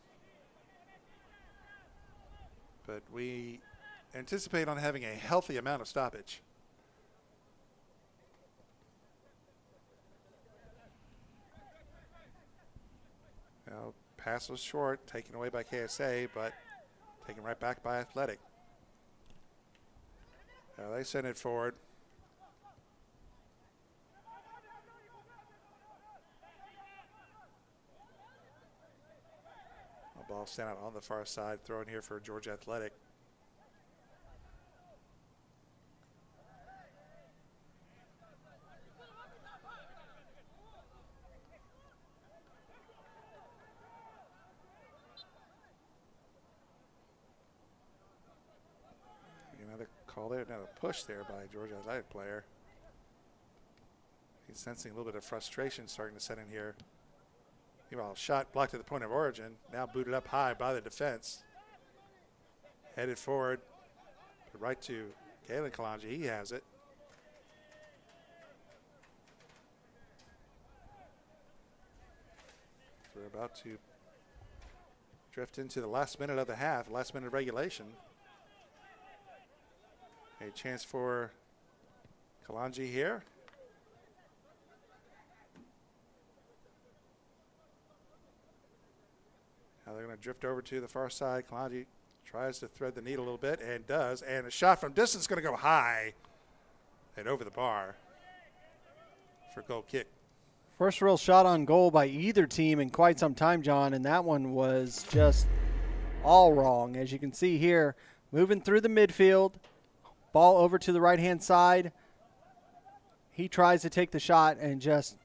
But we anticipate on having a healthy amount of stoppage. Now, pass was short, taken away by KSA, but taken right back by Athletic. Now they send it forward. Ball sent out on the far side, thrown here for Georgia Athletic. Another call there, another push there by Georgia Athletic player. He's sensing a little bit of frustration starting to set in here. Meanwhile, shot blocked at the point of origin. Now booted up high by the defense. Headed forward, right to Kalonji, he has it. We're about to drift into the last minute of the half, last minute of regulation. A chance for Kalonji here. Now they're going to drift over to the far side. Kalonji tries to thread the needle a little bit and does. And a shot from distance is going to go high and over the bar for goal kick. First real shot on goal by either team in quite some time, John, and that one was just all wrong. As you can see here, moving through the midfield, ball over to the right-hand side. He tries to take the shot and just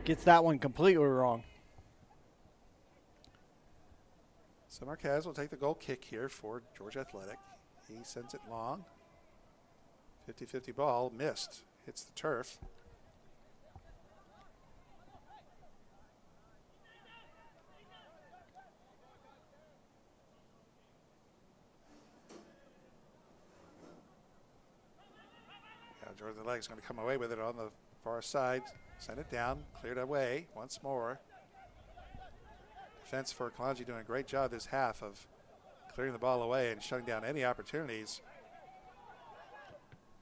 gets that one completely wrong. So Marquez will take the goal kick here for Georgia Athletic. He sends it long. 50-50 ball, missed, hits the turf. Georgia Athletic is going to come away with it on the far side. Send it down, cleared away once more. Defense for Kalonji doing a great job this half of clearing the ball away and shutting down any opportunities.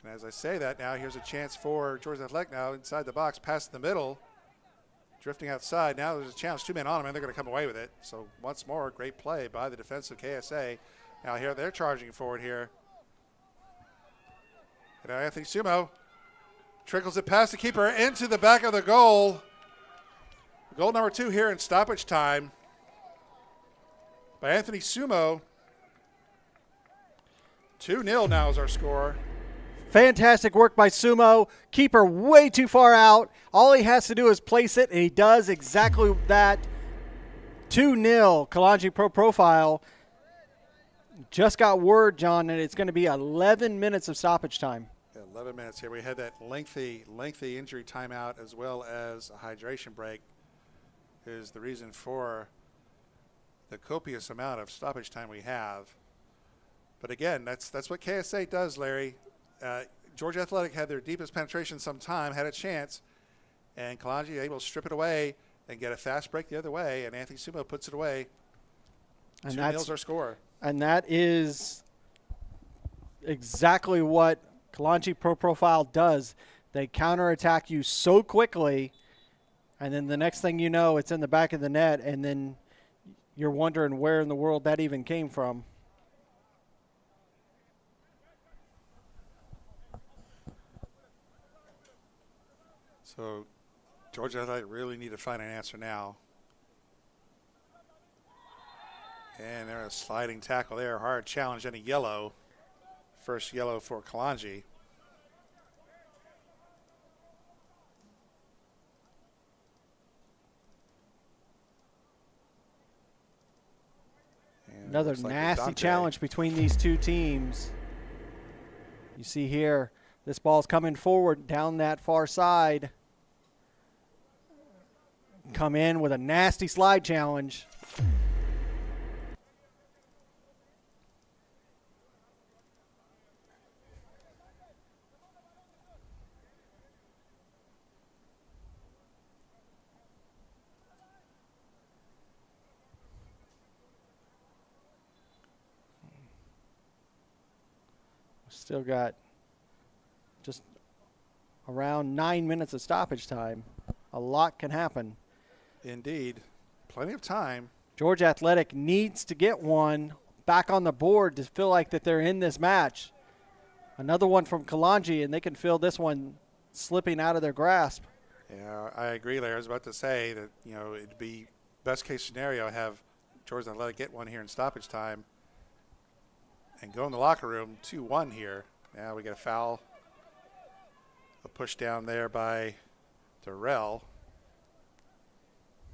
And as I say that now, here's a chance for Georgia Athletic now inside the box, past the middle, drifting outside. Now there's a challenge, 2 men on them, and they're going to come away with it. So once more, great play by the defensive KSA. Now here they're charging forward here. And now Anthony Sumo trickles it past the keeper into the back of the goal. Goal number 2 here in stoppage time by Anthony Sumo. 2-0 now is our score. Fantastic work by Sumo. Keeper way too far out. All he has to do is place it, and he does exactly that. 2-0, Kalonji Pro Profile. Just got word, John, and it's going to be 11 minutes of stoppage time. 11 minutes here. We had that lengthy injury timeout as well as a hydration break is the reason for the copious amount of stoppage time we have. But again, that's what KSA does, Larry. Georgia Athletic had their deepest penetration some time, had a chance, and Kalonji able to strip it away and get a fast break the other way, and Anthony Sumo puts it away. And 2-0's our score. And that is exactly what Kalonji Pro Profile does. They counterattack you so quickly, and then the next thing you know, it's in the back of the net, and then you're wondering where in the world that even came from. So Georgia Athletic really need to find an answer now. And there's a sliding tackle there, hard challenge, and a yellow. First yellow for Kalonji. Another nasty challenge between these two teams. You see here, this ball's coming forward down that far side. Come in with a nasty slide challenge. Still got just around 9 minutes of stoppage time. A lot can happen. Indeed. Plenty of time. Georgia Athletic needs to get one back on the board to feel like that they're in this match. Another one from Kalonji, and they can feel this one slipping out of their grasp. Yeah, I agree, Larry. I was about to say that, you know, it'd be best case scenario have Georgia Athletic get one here in stoppage time and go in the locker room 2-1 here. Now we get a foul. A push down there by Durrell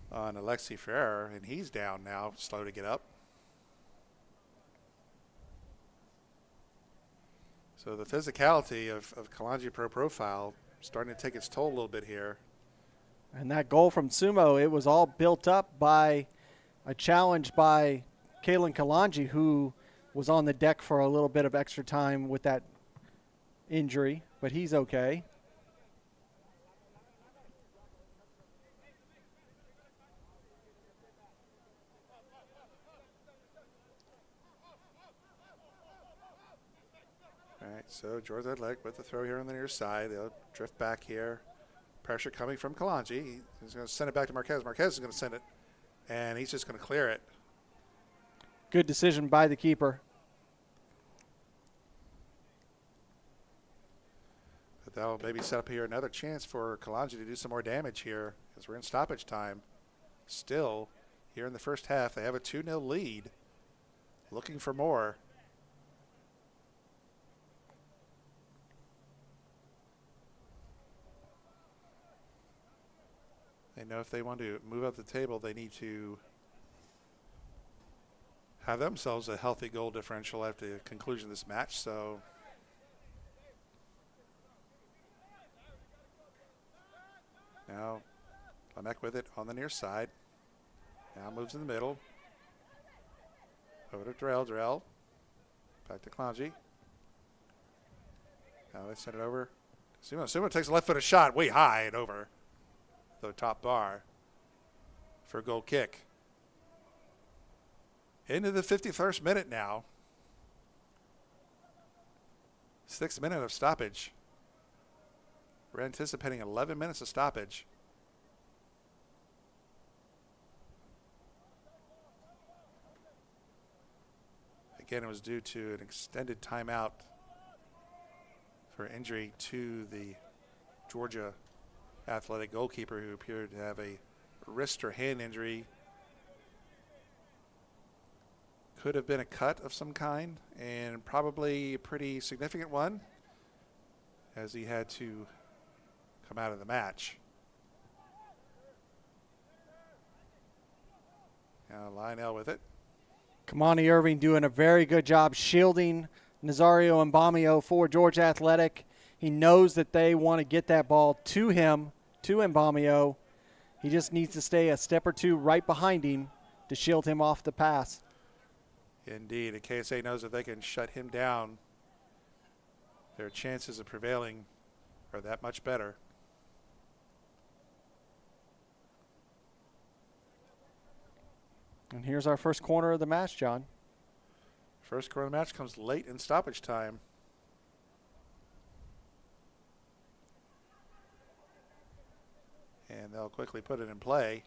on Alexi Ferrer, and he's down now, slow to get up. So the physicality of Kalonji Pro Profile starting to take its toll a little bit here. And that goal from Sumo, it was all built up by a challenge by Kalen Kalonji, who was on the deck for a little bit of extra time with that injury, but he's okay. All right, so Georgia Athletic with the throw here on the near side. They'll drift back here. Pressure coming from Kalonji. He's going to send it back to Marquez. Marquez is going to send it, and he's just going to clear it. Good decision by the keeper. But that'll maybe set up here another chance for Kalonji to do some more damage here as we're in stoppage time. Still, here in the first half, they have a 2-0 lead. Looking for more. They know if they want to move up the table, they need to have themselves a healthy goal differential after the conclusion of this match. So now Lamek with it on the near side. Now moves in the middle. Over to Drell. Back to Kalonji. Now they send it over. Sumo takes a left-footed shot way high and over the top bar for a goal kick. Into the 51st minute now. 6th minute of stoppage. We're anticipating 11 minutes of stoppage. Again, it was due to an extended timeout for injury to the Georgia Athletic goalkeeper, who appeared to have a wrist or hand injury. Could have been a cut of some kind, and probably a pretty significant one, as he had to come out of the match. Now Lionel with it. Kamani Irving doing a very good job shielding Nazario and Mbamio for Georgia Athletic. He knows that they want to get that ball to him, to Mbamio. He just needs to stay a step or two right behind him to shield him off the pass. Indeed, and KSA knows if they can shut him down, their chances of prevailing are that much better. And here's our first corner of the match, John. First corner of the match comes late in stoppage time. And they'll quickly put it in play.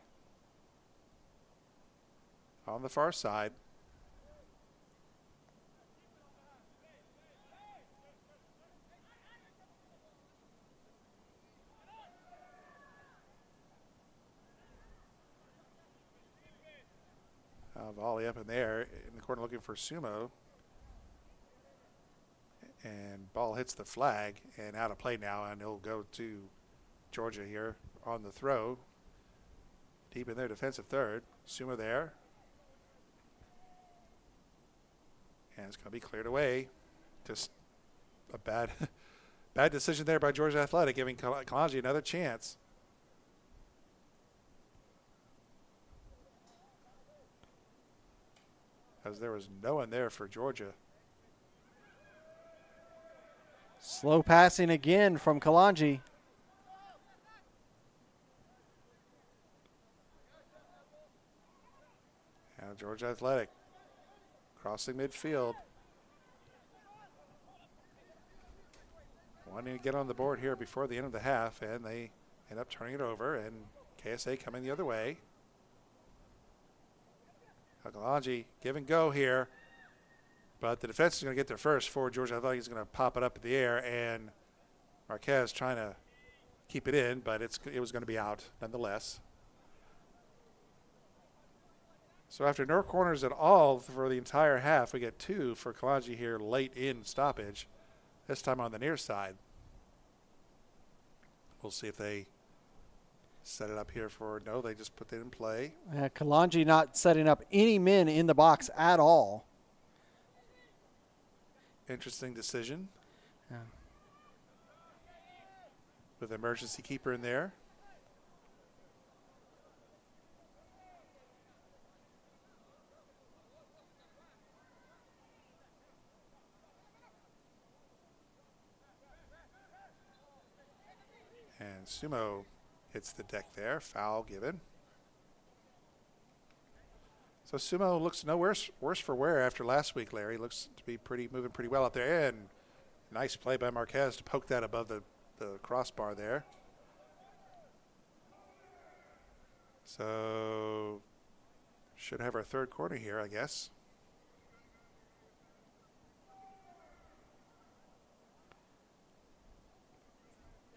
On the far side. Volley up in there in the corner looking for Sumo. And ball hits the flag and out of play now, and it'll go to Georgia here on the throw. Deep in their defensive third. Sumo there. And it's going to be cleared away. Just a bad decision there by Georgia Athletic, giving Kalonji another chance. As there was no one there for Georgia. Slow passing again from Kalonji. Now Georgia Athletic crossing midfield. Wanting to get on the board here before the end of the half, and they end up turning it over, and KSA coming the other way. Kalonji give and go here, but the defense is going to get there first for Georgia Athletic. He's going to pop it up in the air, and Marquez trying to keep it in, but it was going to be out nonetheless. So after no corners at all for the entire half, we get two for Kalonji here late in stoppage, this time on the near side. We'll see if they set it up here for, no, they just put it in play. Kalonji not setting up any men in the box at all. Interesting decision. Yeah. With emergency keeper in there. And Sumo hits the deck there. Foul given. So Sumo looks no worse for wear after last week, Larry. Looks to be moving pretty well out there. And nice play by Marquez to poke that above the crossbar there. So should have our third quarter here, I guess.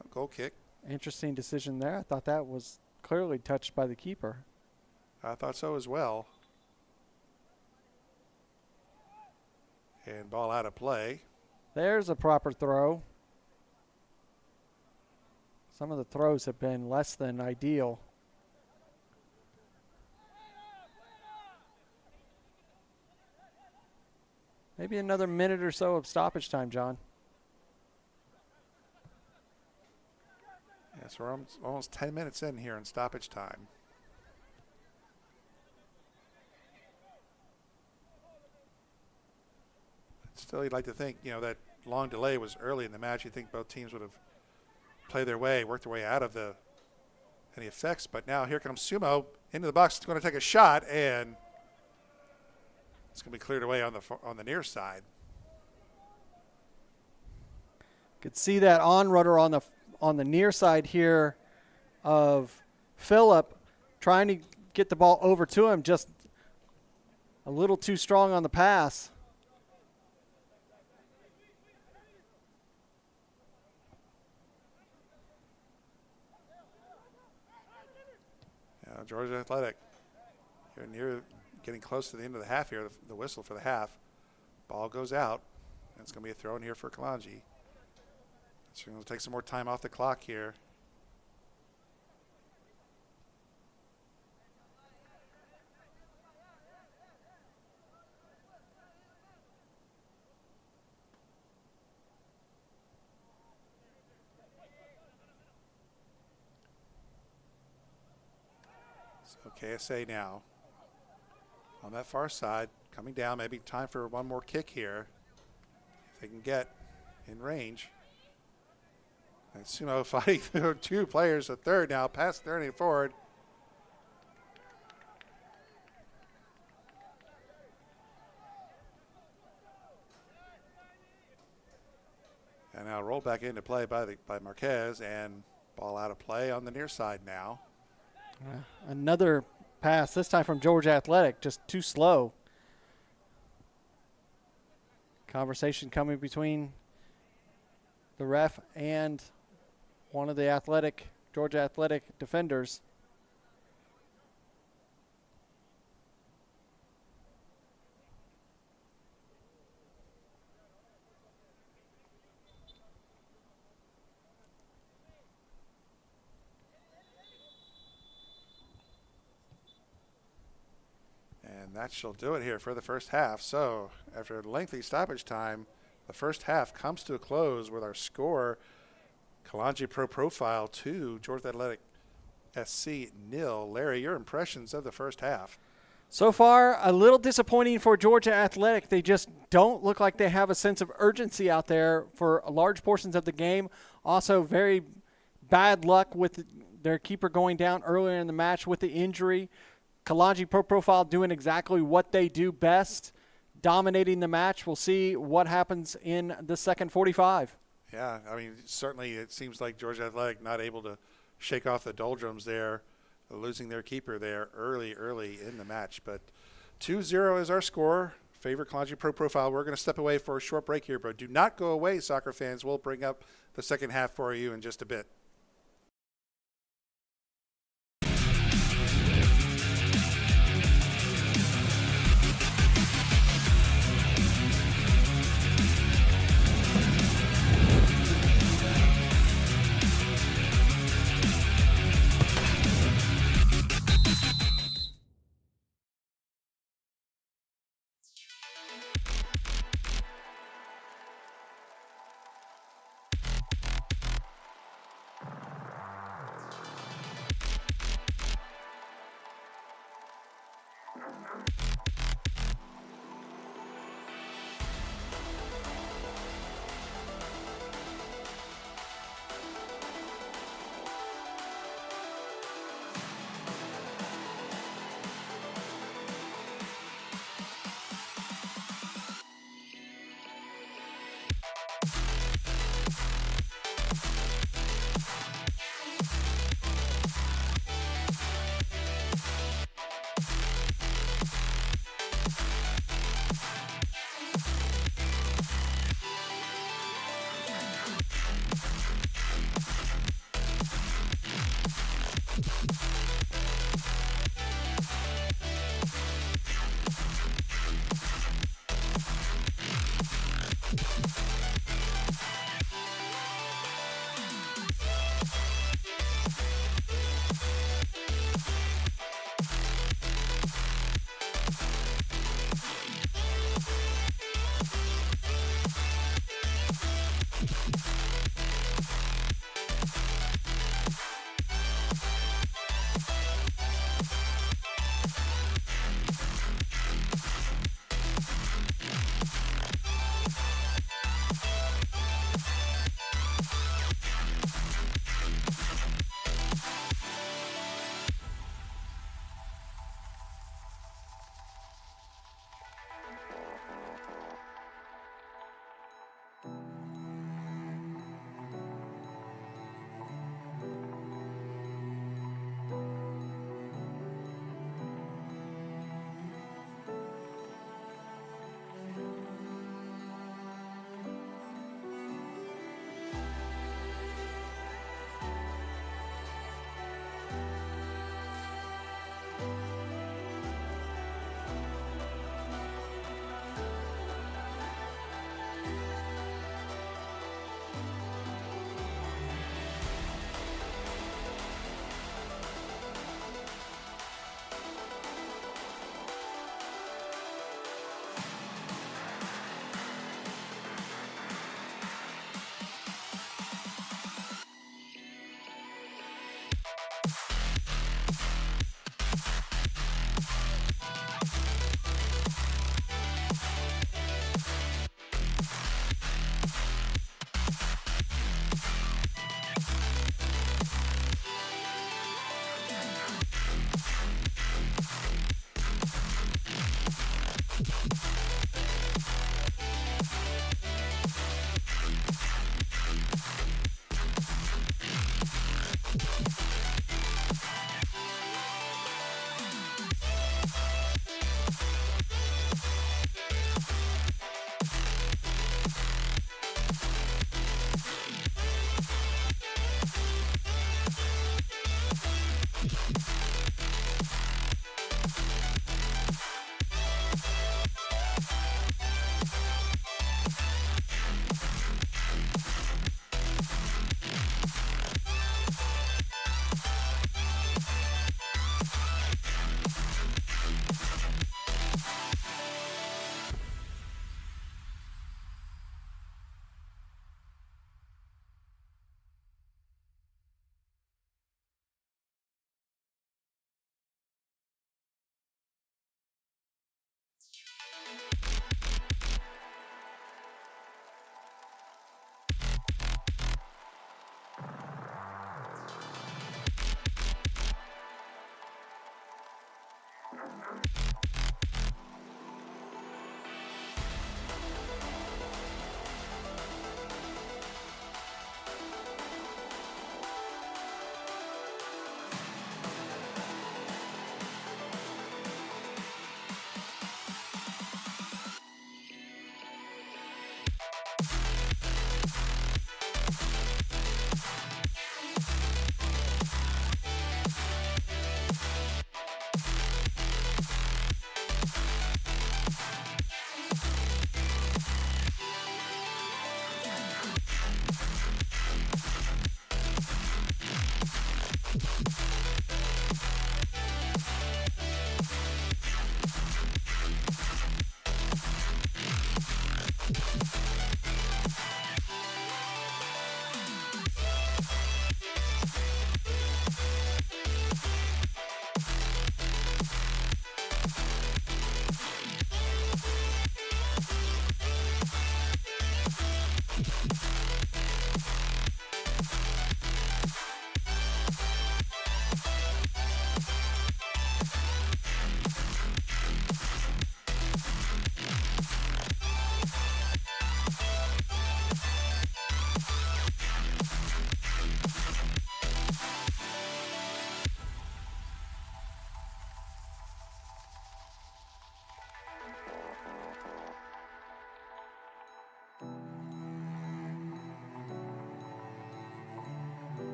Oh, goal kick. Interesting decision there. I thought that was clearly touched by the keeper. I thought so as well. And ball out of play. There's a proper throw. Some of the throws have been less than ideal. Maybe another minute or so of stoppage time, John. Yes, we're almost 10 minutes in here in stoppage time. Still, you'd like to think, that long delay was early in the match. You'd think both teams would have played their way, worked their way out of any effects. But now here comes Sumo into the box. It's going to take a shot, and it's going to be cleared away on the near side. Could see that on rudder on the near side here of Phillip, trying to get the ball over to him, just a little too strong on the pass. Georgia Athletic, you're near getting close to the end of the half here, the whistle for the half. Ball goes out, and it's going to be a throw in here for Kalonji. So we're going to take some more time off the clock here. KSA now on that far side, coming down. Maybe time for one more kick here if they can get in range. And Sumo fighting through two players, a third now, past 30 forward. And now roll back into play by Marquez, and ball out of play on the near side now. Another pass, this time from Georgia Athletic, just too slow. Conversation coming between the ref and one of the Georgia Athletic defenders. And that shall do it here for the first half. So after a lengthy stoppage time, the first half comes to a close with our score, Kalonji Pro Profile 2, Georgia Athletic SC 0. Larry, your impressions of the first half? So far, a little disappointing for Georgia Athletic. They just don't look like they have a sense of urgency out there for large portions of the game. Also, very bad luck with their keeper going down earlier in the match with the injury. Kalonji Pro Profile doing exactly what they do best, dominating the match. We'll see what happens in the second 45. Yeah, I mean, certainly it seems like Georgia Athletic not able to shake off the doldrums there, losing their keeper there early in the match. But 2-0 is our score. Favorite Kalonji Pro Profile. We're going to step away for a short break here, but do not go away, soccer fans. We'll bring up the second half for you in just a bit.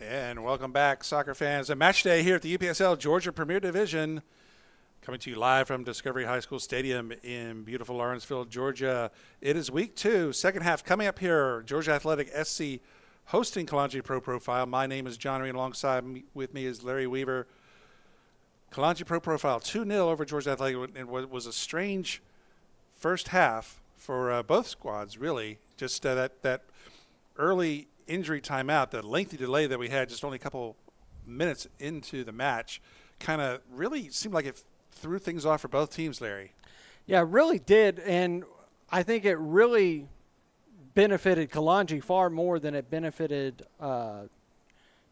And welcome back, soccer fans. A match day here at the UPSL Georgia Premier Division. Coming to you live from Discovery High School Stadium in beautiful Lawenceville, Georgia. It is week 2, second half coming up here. Georgia Athletic SC hosting Kalonji Pro Profile. My name is John Reed. Alongside with me is Larry Weaver. Kalonji Pro Profile 2-0 over Georgia Athletic. It was a strange first half for both squads, really. Just that early injury timeout, the lengthy delay that we had just only a couple minutes into the match, kind of really seemed like it threw things off for both teams, Larry. Yeah, it really did, and I think it really benefited Kalonji far more than it benefited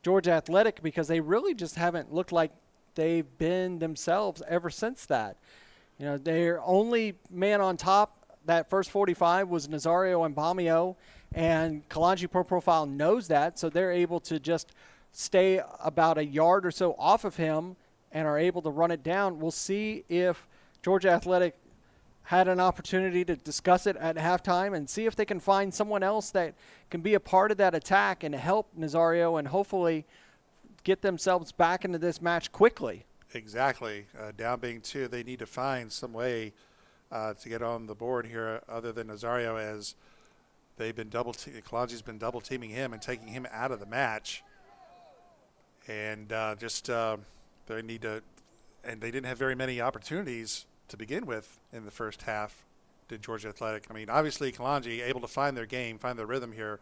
Georgia Athletic, because they really just haven't looked like they've been themselves ever since that. You know, their only man on top that first 45 was Nazario and Bamio, and Kalonji Pro Profile knows that, so they're able to just stay about a yard or so off of him and are able to run it down. We'll see if Georgia Athletic had an opportunity to discuss it at halftime and see if they can find someone else that can be a part of that attack and help Nazario and hopefully get themselves back into this match quickly. Exactly. Down being 2, they need to find some way to get on the board here other than Nazario, as they've been Kalonji's been double teaming him and taking him out of the match. And they need to, and they didn't have very many opportunities to begin with in the first half, did Georgia Athletic. I mean, obviously Kalonji able to find their game, find their rhythm here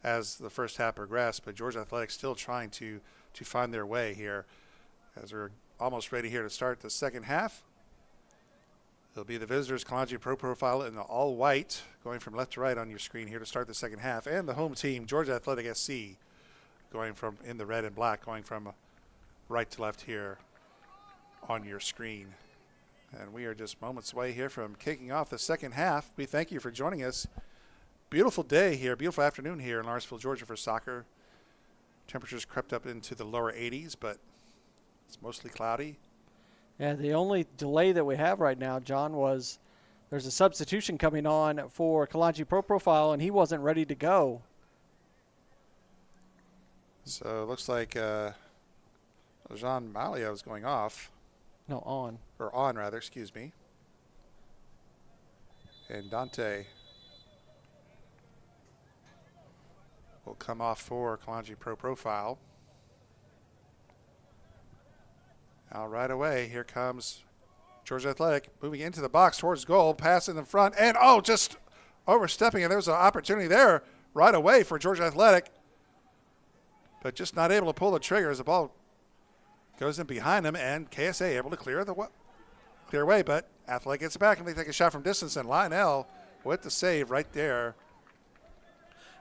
as the first half progressed, but Georgia Athletic still trying to find their way here as we're almost ready here to start the second half. It'll be the visitors, Kalonji Pro Profile in the all white, going from left to right on your screen here to start the second half, and the home team, Georgia Athletic SC, going from in the red and black, going from right to left here on your screen. And we are just moments away here from kicking off the second half. We thank you for joining us. Beautiful day here, beautiful afternoon here in Lawenceville, Georgia for soccer. Temperatures crept up into the lower 80s, but it's mostly cloudy. Yeah, the only delay that we have right now, John, was there's a substitution coming on for Kalonji Pro Profile, and he wasn't ready to go. So it looks like Jean Malio is going off. No, on. Or on, rather, excuse me. And Dante will come off for Kalonji Pro Profile. Now right away, here comes Georgia Athletic moving into the box towards goal, pass in the front, and just overstepping, and there's an opportunity there right away for Georgia Athletic, but just not able to pull the trigger as the ball goes in behind him, and KSA able to clear away, but Athletic gets it back, and they take a shot from distance, and Lionel with the save right there.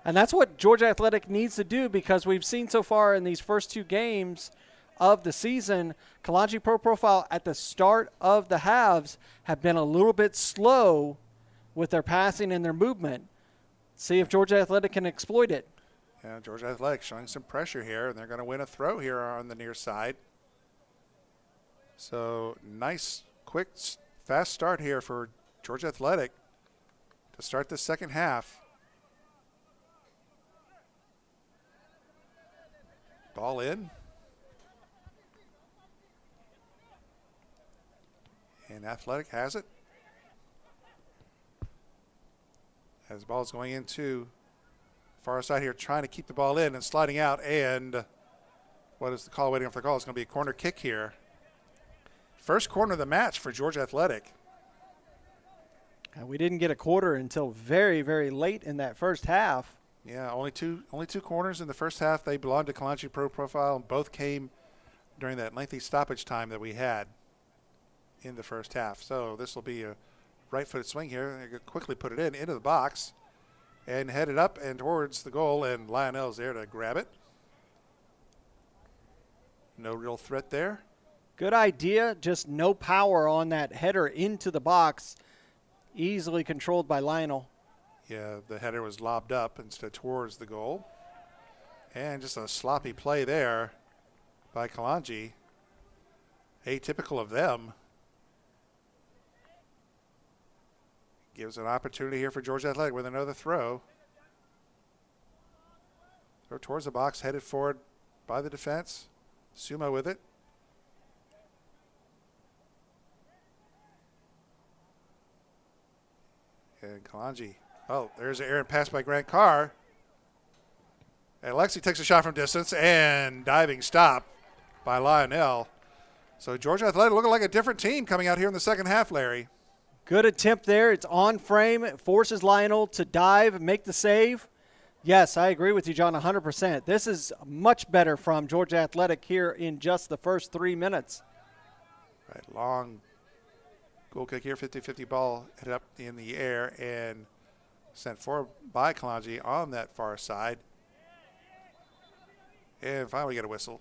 And that's what Georgia Athletic needs to do, because we've seen so far in these first 2 games of the season, Kalonji Pro Profile at the start of the halves have been a little bit slow with their passing and their movement. See if Georgia Athletic can exploit it. Yeah, Georgia Athletic showing some pressure here, and they're going to win a throw here on the near side. So nice, quick, fast start here for Georgia Athletic to start the second half. Ball in. And Athletic has it. As the ball is going into far side here, trying to keep the ball in and sliding out. And what is the call? Waiting for the call. It's going to be a corner kick here. First corner of the match for Georgia Athletic. We didn't get a quarter until very, very late in that first half. Yeah, only two corners in the first half. They belonged to Kalonji Pro Profile, and both came during that lengthy stoppage time that we had in the first half. So this will be a right-footed swing here. They could quickly put it into the box and head it up and towards the goal, and Lionel's there to grab it. No real threat there. Good idea, just no power on that header into the box. Easily controlled by Lionel. Yeah, the header was lobbed up instead towards the goal. And just a sloppy play there by Kalonji. Atypical of them. Gives an opportunity here for Georgia Athletic with another throw. Throw towards the box, headed forward by the defense. Sumo with it. And Kalonji. Oh, there's an errant pass by Grant Carr. And Alexi takes a shot from distance, and diving stop by Lionel. So Georgia Athletic looking like a different team coming out here in the second half, Larry. Good attempt there. It's on frame. It forces Lionel to dive, make the save. Yes, I agree with you, John, 100%. This is much better from Georgia Athletic here in just the first 3 minutes. Right, long goal kick here, 50-50 ball hit up in the air and sent forward by Kalonji on that far side. And finally get a whistle.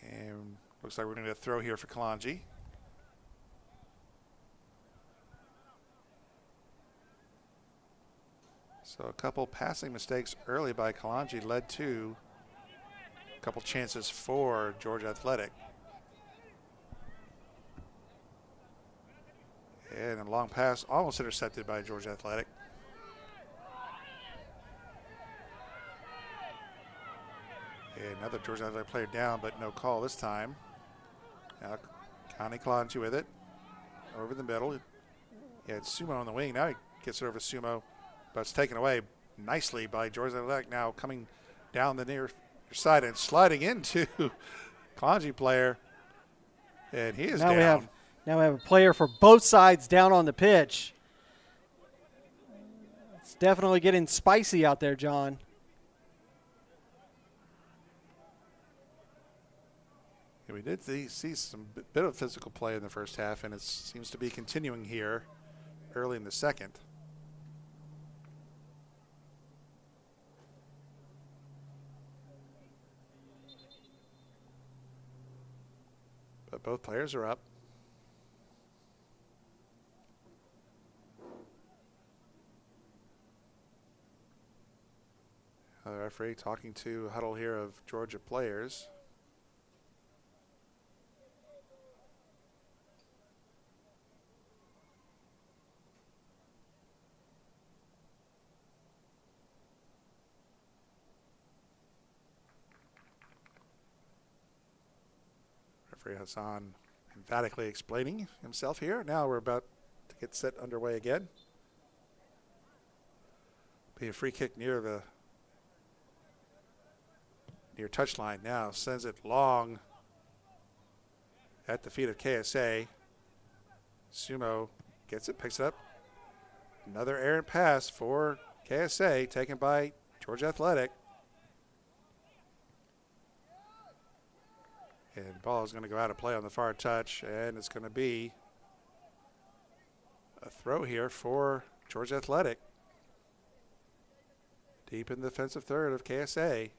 And looks like we're going to get a throw here for Kalonji. So a couple passing mistakes early by Kalonji led to a couple chances for Georgia Athletic. And a long pass almost intercepted by Georgia Athletic. And another Georgia Athletic player down, but no call this time. Now Connie Kalonji with it. Over the middle. He had Sumo on the wing. Now he gets it over to Sumo, but it's taken away nicely by Georgia Athletic. Now coming down the near side and sliding into Kalonji player. And he is down. Now we have a player for both sides down on the pitch. It's definitely getting spicy out there, John. Yeah, we did see some bit of physical play in the first half, and it seems to be continuing here early in the second. But both players are up. The referee talking to a huddle here of Georgia players. Referee Hassan emphatically explaining himself here. Now we're about to get set underway again. Be a free kick near touchline now. Sends it long at the feet of KSA. Sumo gets it, picks it up. Another errant pass for KSA taken by Georgia Athletic. And the ball is going to go out of play on the far touch, and it's going to be a throw here for Georgia Athletic. Deep in the defensive third of KSA.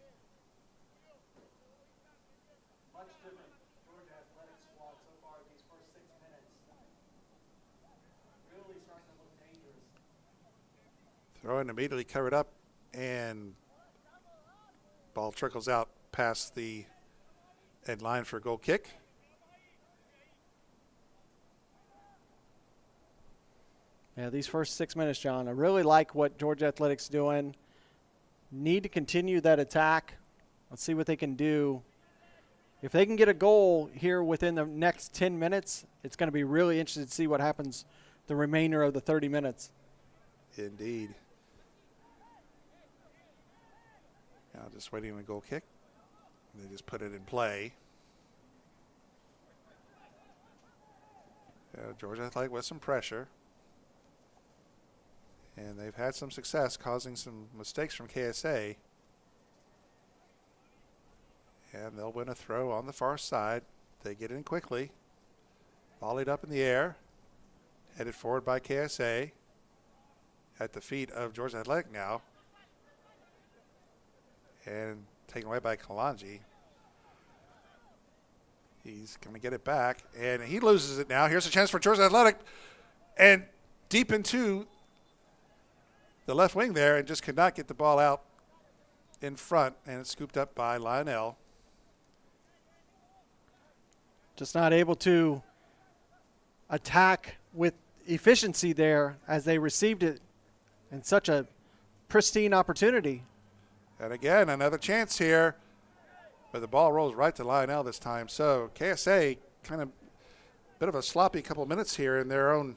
Throw in immediately covered up, and ball trickles out past the end line for a goal kick. Yeah, these first 6 minutes, John, I really like what Georgia Athletics doing. Need to continue that attack. Let's see what they can do. If they can get a goal here within the next 10 minutes, it's going to be really interesting to see what happens the remainder of the 30 minutes. Indeed. Now just waiting on a goal kick. They just put it in play. Georgia Athletic with some pressure. And they've had some success causing some mistakes from KSA. And they'll win a throw on the far side. They get in quickly. Volleyed up in the air. Headed forward by KSA. At the feet of Georgia Athletic now. And taken away by Kalonji. He's going to get it back, and he loses it now. Here's a chance for Georgia Athletic, and deep into the left wing there, and just could not get the ball out in front, and it's scooped up by Lionel. Just not able to attack with efficiency there as they received it in such a pristine opportunity. And again, another chance here, but the ball rolls right to Lionel this time. So KSA kind of bit of a sloppy couple minutes here in their own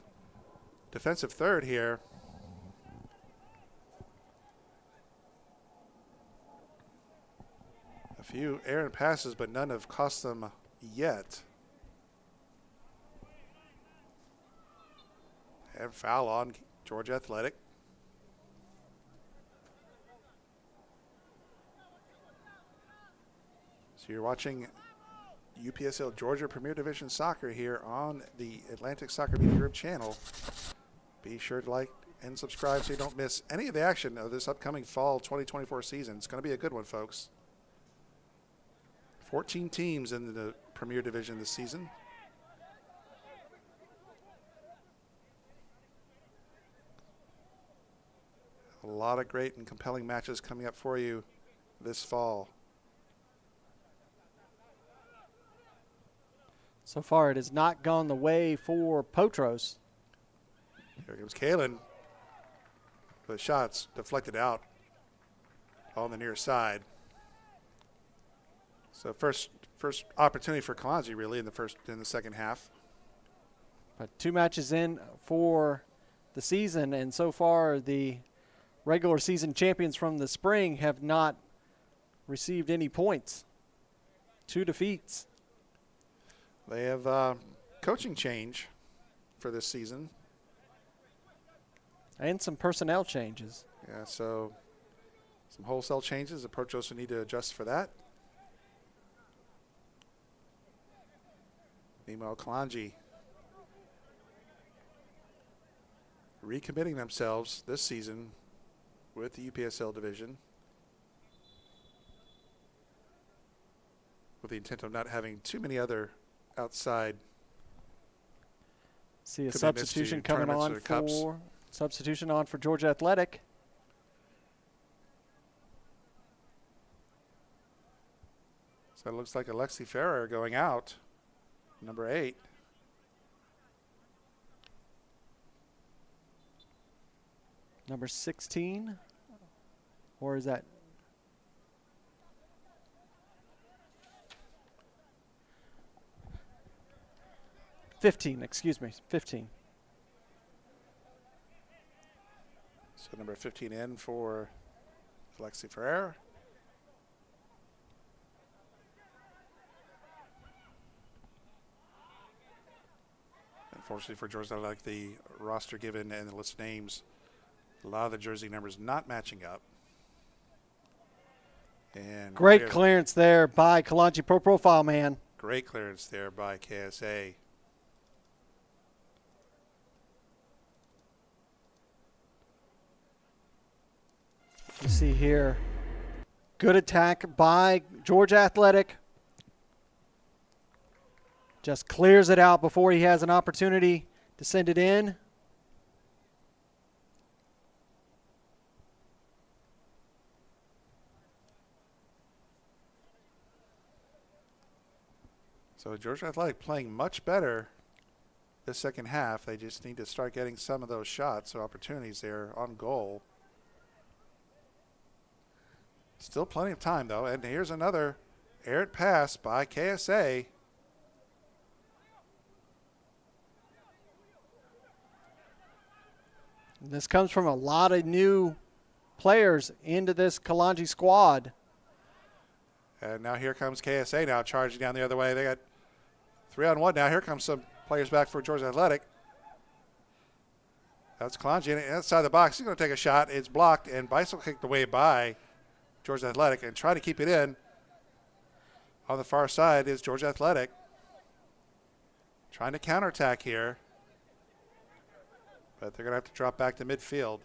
defensive third here. A few errant passes, but none have cost them yet. And foul on Georgia Athletic. So you're watching UPSL Georgia Premier Division Soccer here on the Atlantic Soccer Media Group channel. Be sure to like and subscribe so you don't miss any of the action of this upcoming fall 2024 season. It's going to be a good one, folks. 14 teams in the Premier Division this season. A lot of great and compelling matches coming up for you this fall. So far, it has not gone the way for Potros. Here comes Kalen. The shots deflected out on the near side. So first opportunity for Kalonji really in the second half. But 2 matches in for the season, and so far the regular season champions from the spring have not received any points. 2 defeats. They have coaching change for this season. And some personnel changes. Yeah, so some wholesale changes. The Potros will need to adjust for that. Meanwhile, Kalonji recommitting themselves this season with the UPSL division with the intent of not having too many other outside See a commitments substitution to coming tournaments on or cups. for substitution on for Georgia Athletic. So it looks like Alexi Ferrer going out, number 8. Number 16, or is that? Excuse me, 15. So number 15 in for Alexi Ferrer. Unfortunately for Georgia, I like the roster given and the list of names. A lot of the jersey numbers not matching up. And Great clearance there by Kalonji Pro Profile man. Great clearance there by KSA. You see here, good attack by Georgia Athletic. Just clears it out before he has an opportunity to send it in. So Georgia Athletic playing much better this second half. They just need to start getting some of those shots or opportunities there on goal. Still plenty of time, though. And here's another errant pass by KSA. This comes from a lot of new players into this Kalonji squad. And now here comes KSA now charging down the other way. They got 3-on-1 now. Here comes some players back for Georgia Athletic. That's Kalonji inside the box. He's going to take a shot. It's blocked and bicycle kicked away by Georgia Athletic and try to keep it in. On the far side is Georgia Athletic. Trying to counterattack here. But they're going to have to drop back to midfield.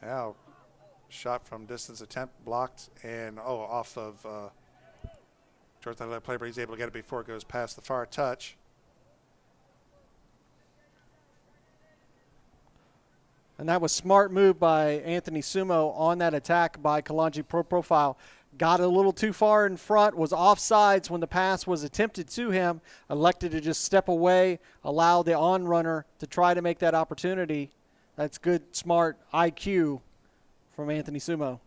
Now, shot from distance attempt blocked and, off of Georgia Athletic player, but he's able to get it before it goes past the far touch. And that was smart move by Anthony Sumo on that attack by Kalonji Pro Profile. Got a little too far in front, was offsides when the pass was attempted to him, elected to just step away, allow the on-runner to try to make that opportunity. That's good, smart IQ from Anthony Sumo.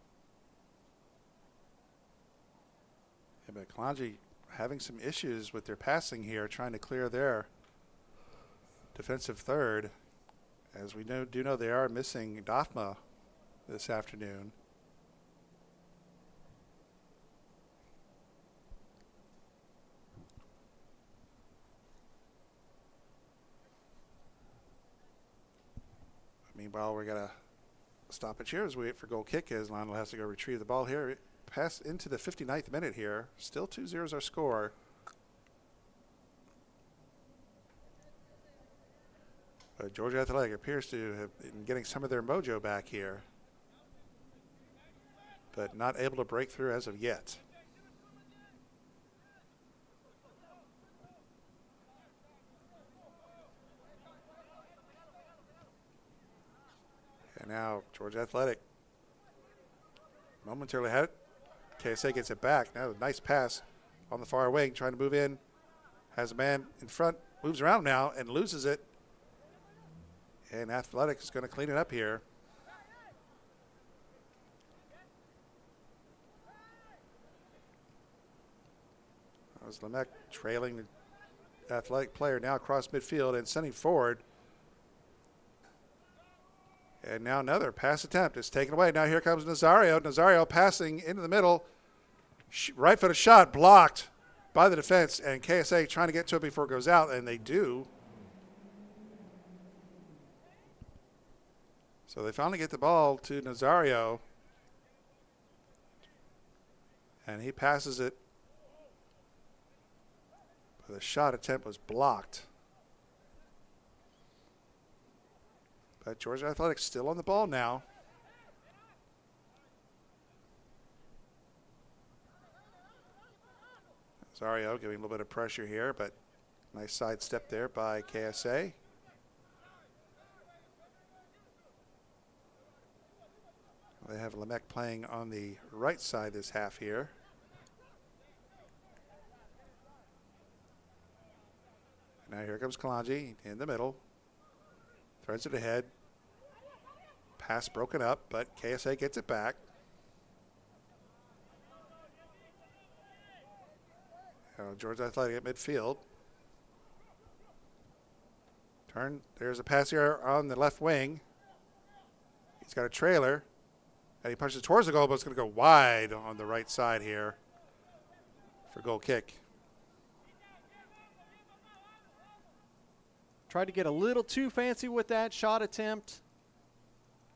Yeah, but Kalonji having some issues with their passing here, trying to clear their defensive third. As we do know they are missing Dafma this afternoon. Meanwhile, we're going to stop it here as we wait for goal kick as Lionel has to go retrieve the ball here. Pass into the 59th minute here. Still 2-0 is our score. But Georgia Athletic appears to have been getting some of their mojo back here, but not able to break through as of yet. And now Georgia Athletic momentarily had it. KSA gets it back. Now a nice pass on the far wing, trying to move in. Has a man in front, moves around now and loses it. And Athletic is going to clean it up here. That was Lamech trailing the Athletic player now across midfield and sending forward. And now another pass attempt is taken away. Now here comes Nazario. Nazario passing into the middle. Right footed shot blocked by the defense, and KSA trying to get to it before it goes out, and they do. So they finally get the ball to Nazario, and he passes it. But the shot attempt was blocked. But Georgia Athletics still on the ball now. Nazario giving a little bit of pressure here, but nice side step there by KSA. They have Lamech playing on the right side this half here. Now here comes Kalonji in the middle. Threads it ahead. Pass broken up, but KSA gets it back. Georgia Athletic at midfield. Turn. There's a pass here on the left wing. He's got a trailer. And he punches towards the goal, but it's going to go wide on the right side here for goal kick. Tried to get a little too fancy with that shot attempt.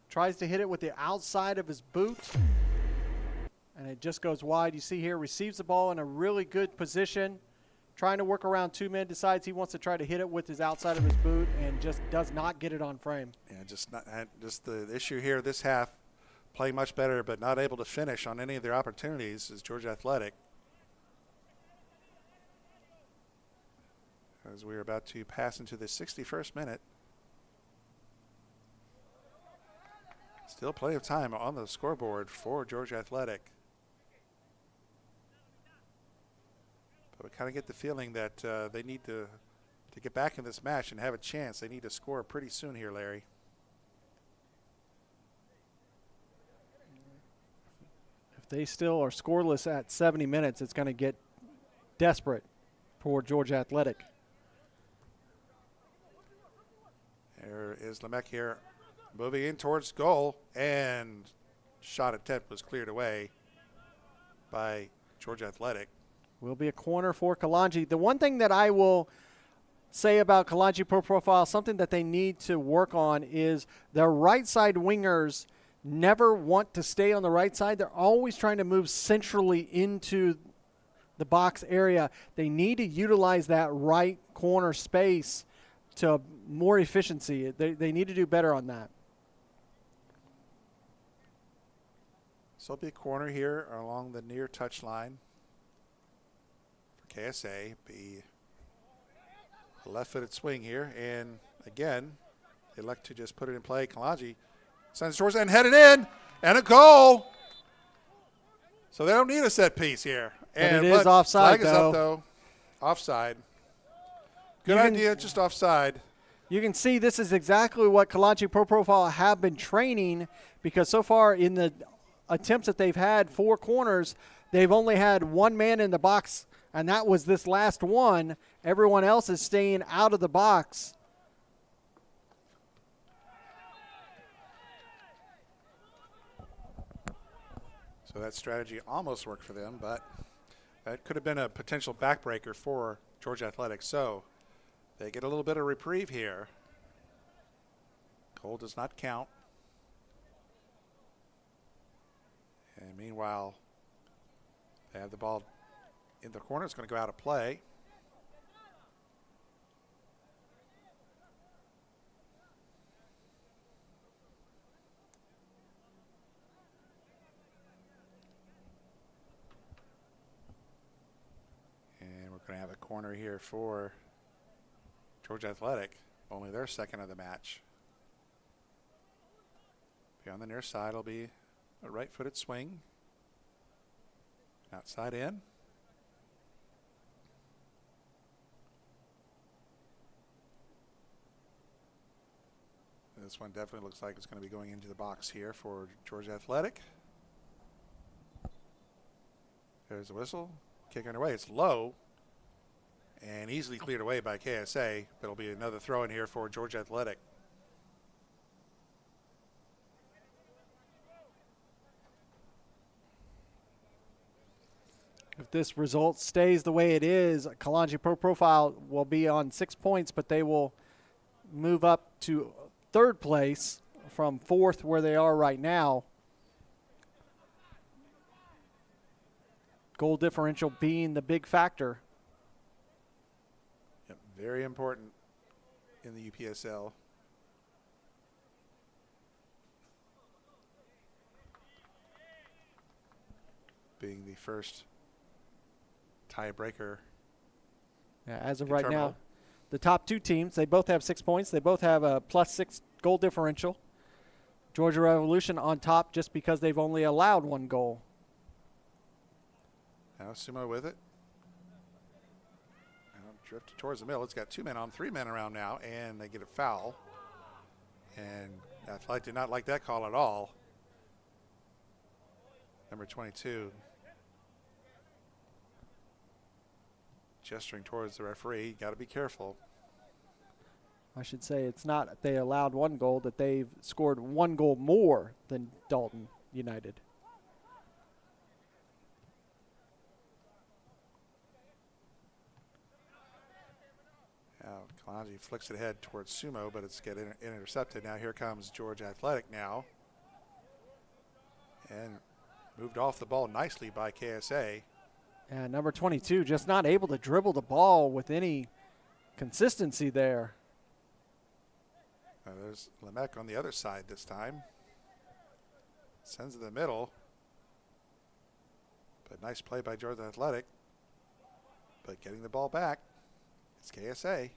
Tries to hit it with the outside of his boot. And it just goes wide. You see here, receives the ball in a really good position. Trying to work around two men, decides he wants to try to hit it with his outside of his boot and just does not get it on frame. Yeah, just the issue here this half, playing much better but not able to finish on any of their opportunities is Georgia Athletic. As we are about to pass into the 61st minute. Still plenty of time on the scoreboard for Georgia Athletic. But we kind of get the feeling that they need to get back in this match and have a chance. They need to score pretty soon here, Larry. If they still are scoreless at 70 minutes, it's going to get desperate for Georgia Athletic. There is Lamech here moving in towards goal, and shot attempt was cleared away by Georgia Athletic. Will be a corner for Kalonji. The one thing that I will say about Kalonji Pro Profile, something that they need to work on, is their right side wingers never want to stay on the right side. They're always trying to move centrally into the box area. They need to utilize that right corner space to more efficiency. They need to do better on that. So it'll be a corner here along the near touch line for KSA. Be a left-footed swing here, and again, they elect to just put it in play. Kalonji sends towards and headed in, and a goal. So they don't need a set piece here. And it is offside, flag is up, though. Offside. Good idea, just offside. You can see this is exactly what Kalonji Pro Profile have been training, because so far in the attempts that they've had, 4 corners, they've only had one man in the box, and that was this last one. Everyone else is staying out of the box. So that strategy almost worked for them, but that could have been a potential backbreaker for Georgia Athletics. So they get a little bit of reprieve here. Goal does not count. And meanwhile, they have the ball in the corner. It's going to go out of play. And we're going to have a corner here for Georgia Athletic. Only their second of the match. On the near side will be a right-footed swing. Outside in. This one definitely looks like it's going to be going into the box here for Georgia Athletic. There's the whistle. Kick underway. It's low and easily cleared away by KSA. But it'll be another throw in here for Georgia Athletic. If this result stays the way it is, Kalonji Pro Profile will be on 6 points, but they will move up to third place from fourth where they are right now. Goal differential being the big factor. Yep, very important in the UPSL. Being the first tiebreaker. Yeah, as of in right terminal. now, the top two teams, they both have 6 points. They both have a +6 goal differential. Georgia Revolution on top just because they've only allowed 1 goal. Now Sumo with it. Now drifted towards the middle. It's got 2 men on, 3 men around now, and they get a foul. And Athletic did not like that call at all. Number 22. Gesturing towards the referee. Got to be careful. I should say it's not that they allowed 1 goal, that they've scored 1 goal more than Dalton United. Now Kalonji flicks it ahead towards Sumo, but it's getting intercepted. Now here comes Georgia Athletic now. And moved off the ball nicely by KSA. And number 22 just not able to dribble the ball with any consistency there. Now there's Lemec on the other side this time. Sends it to the middle. But nice play by Georgia Athletic. But getting the ball back, it's KSA.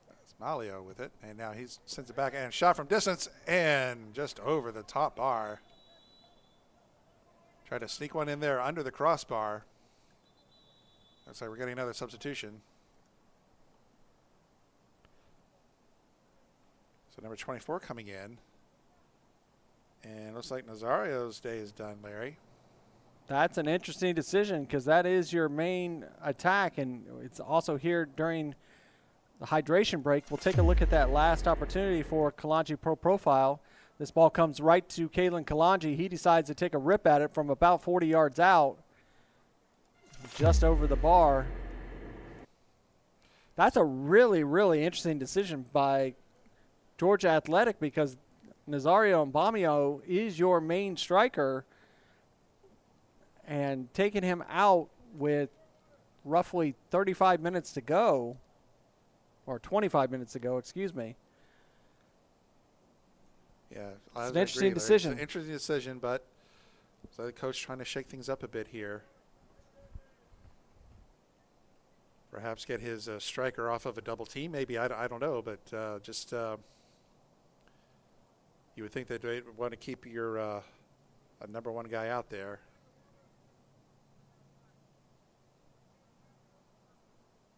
That's Malio with it. And now he sends it back and shot from distance and just over the top bar. Tried to sneak one in there under the crossbar. Looks like we're getting another substitution. So number 24 coming in. And looks like Nazario's day is done, Larry. That's an interesting decision because that is your main attack, and it's also here during the hydration break. We'll take a look at that last opportunity for Kalonji Pro Profile. This ball comes right to Kalen Kalonji. He decides to take a rip at it from about 40 yards out, just over the bar. That's a really, really interesting decision by Georgia Athletic because Nazario Mbamio is your main striker, and taking him out with roughly 35 minutes to go, or 25 minutes to go, excuse me. Yeah, It's an interesting decision. It's an interesting decision, but so the coach trying to shake things up a bit here. Perhaps get his striker off of a double team. Maybe, I don't know, but you would think that they would want to keep your a number 1 guy out there.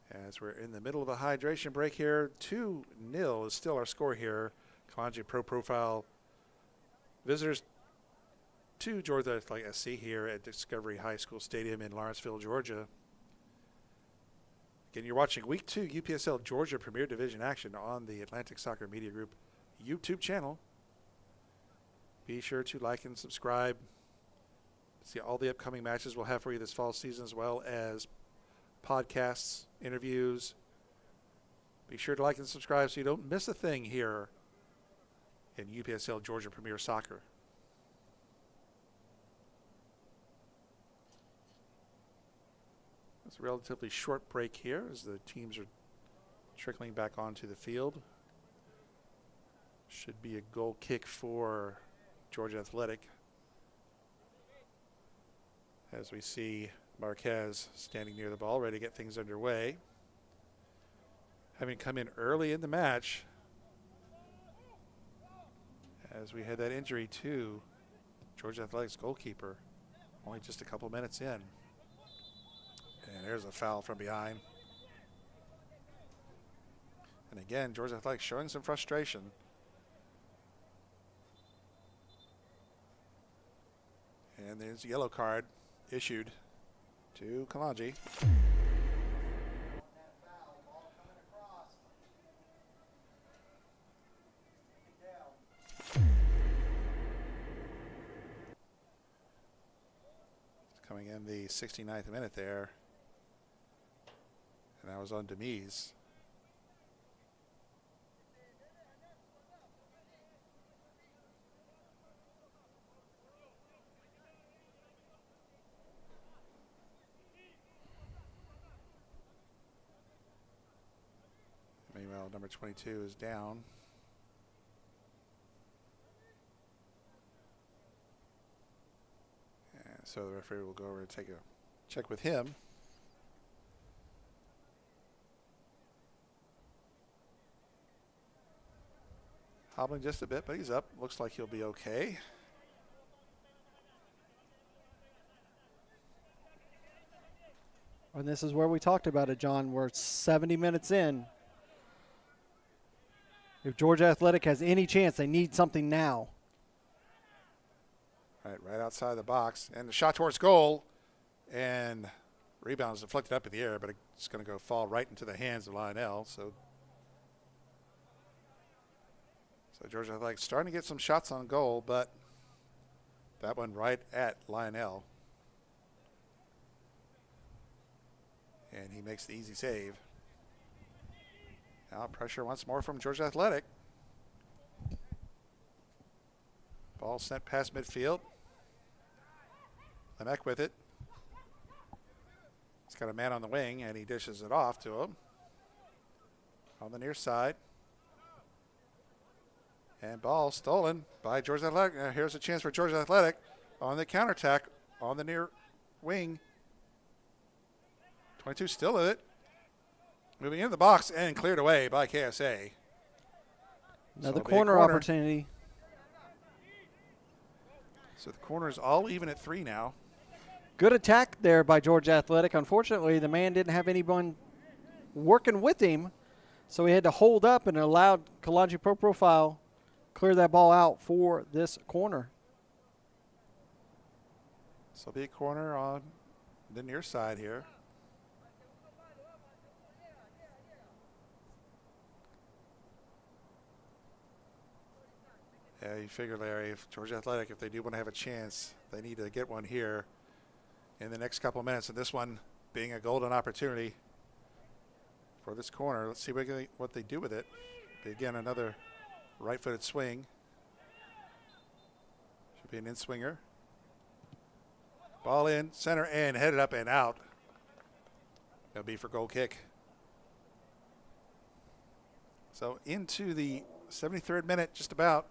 As we're in the middle of a hydration break here, 2-0 is still our score here. Kalonji Pro Profile visitors to Georgia Athletic SC here at Discovery High School Stadium in Lawenceville, Georgia. Again, you're watching Week 2 UPSL Georgia Premier Division action on the Atlantic Soccer Media Group YouTube channel. Be sure to like and subscribe. See all the upcoming matches we'll have for you this fall season, as well as podcasts, interviews, Be sure to like and subscribe so you don't miss a thing here in UPSL Georgia Premier Soccer. It's a relatively short break here as the teams are trickling back onto the field. Should be a goal kick for Georgia Athletic, as we see Marquez standing near the ball, ready to get things underway. Having come in early in the match, as we had that injury to Georgia Athletics goalkeeper, only just a couple minutes in. And there's a foul from behind. And again, Georgia Athletics showing some frustration. And there's a yellow card issued to Kalonji. Coming in the 69th minute there. And that was on Demise. Meanwhile, number 22 is down. And so the referee will go over and take a check with him. Hobbling just a bit, but he's up. Looks like he'll be okay. And this is where we talked about it, John. We're 70 minutes in. If Georgia Athletic has any chance, they need something now. Right outside the box. And the shot towards goal. And rebound is deflected up in the air, but it's going to go fall right into the hands of Lionel. So Georgia Athletic starting to get some shots on goal, but that one right at Lionel. And he makes the easy save. Now pressure once more from Georgia Athletic. Ball sent past midfield. Lemek with it. He's got a man on the wing, and he dishes it off to him. On the near side. And ball stolen by Georgia Athletic. Here's a chance for Georgia Athletic on the counterattack on the near wing. 22 still with it. Moving into the box and cleared away by KSA. Another corner opportunity. So the corner is all even at 3 now. Good attack there by Georgia Athletic. Unfortunately, the man didn't have anyone working with him, so he had to hold up and allowed Kalonji Pro Profile clear that ball out for this corner. So be a corner on the near side here. Yeah, you figure, Larry, if Georgia Athletic, if they do want to have a chance, they need to get one here in the next couple of minutes. And this one being a golden opportunity for this corner. Let's see what they do with it. Again, another right-footed swing. Should be an in-swinger. Ball in, center, and headed up and out. That'll be for goal kick. So into the 73rd minute, just about.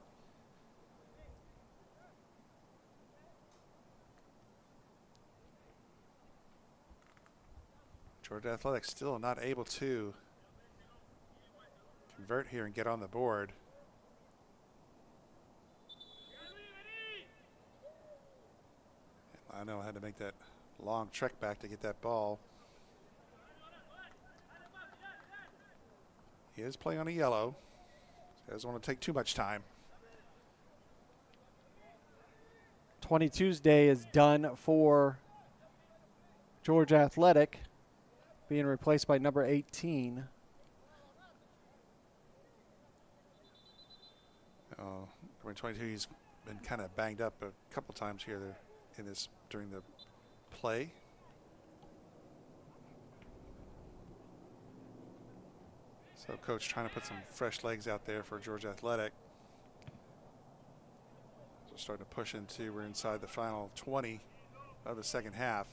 Georgia Athletics still not able to convert here and get on the board. And Lionel had to make that long trek back to get that ball. He is playing on a yellow. So he doesn't want to take too much time. 22's day is done for Georgia Athletic, being replaced by number 18. Number 22, he's been kind of banged up a couple times here in this during the play. So coach trying to put some fresh legs out there for Georgia Athletic. So starting to push into, we're inside the final 20 of the second half.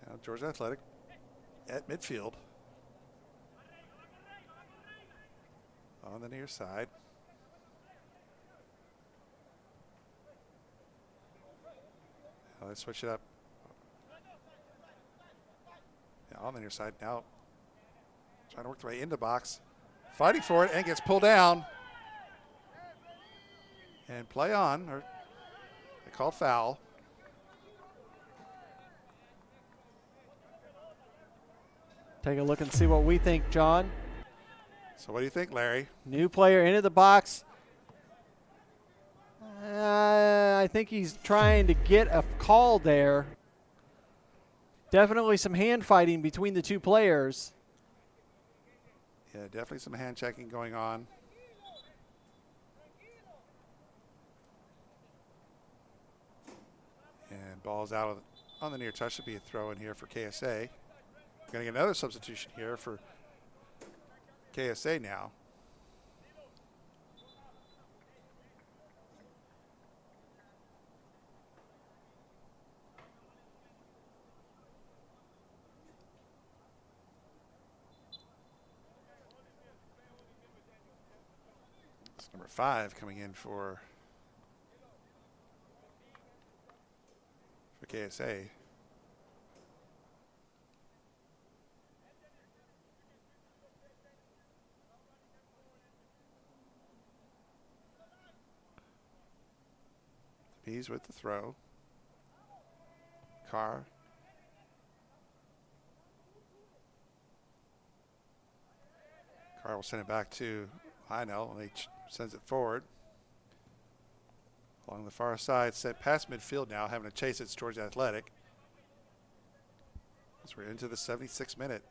Now Georgia Athletic at midfield. On the near side. Now let's switch it up. Yeah, on the near side now. Trying to work their way into the box. Fighting for it and gets pulled down. And play on. Or they called foul. Take a look and see what we think, John. So what do you think, Larry? New player into the box. I think he's trying to get a call there. Definitely some hand fighting between the two players. Yeah, definitely some hand checking going on. And ball's out on the near touch. Should be a throw in here for KSA. Going to get another substitution here for KSA now. It's number 5 coming in for KSA. He's with the throw. Carr. Carr will send it back to Lionel, and he sends it forward. Along the far side, set past midfield now, having to chase it. It's Georgia Athletic. As we're into the 76th minute.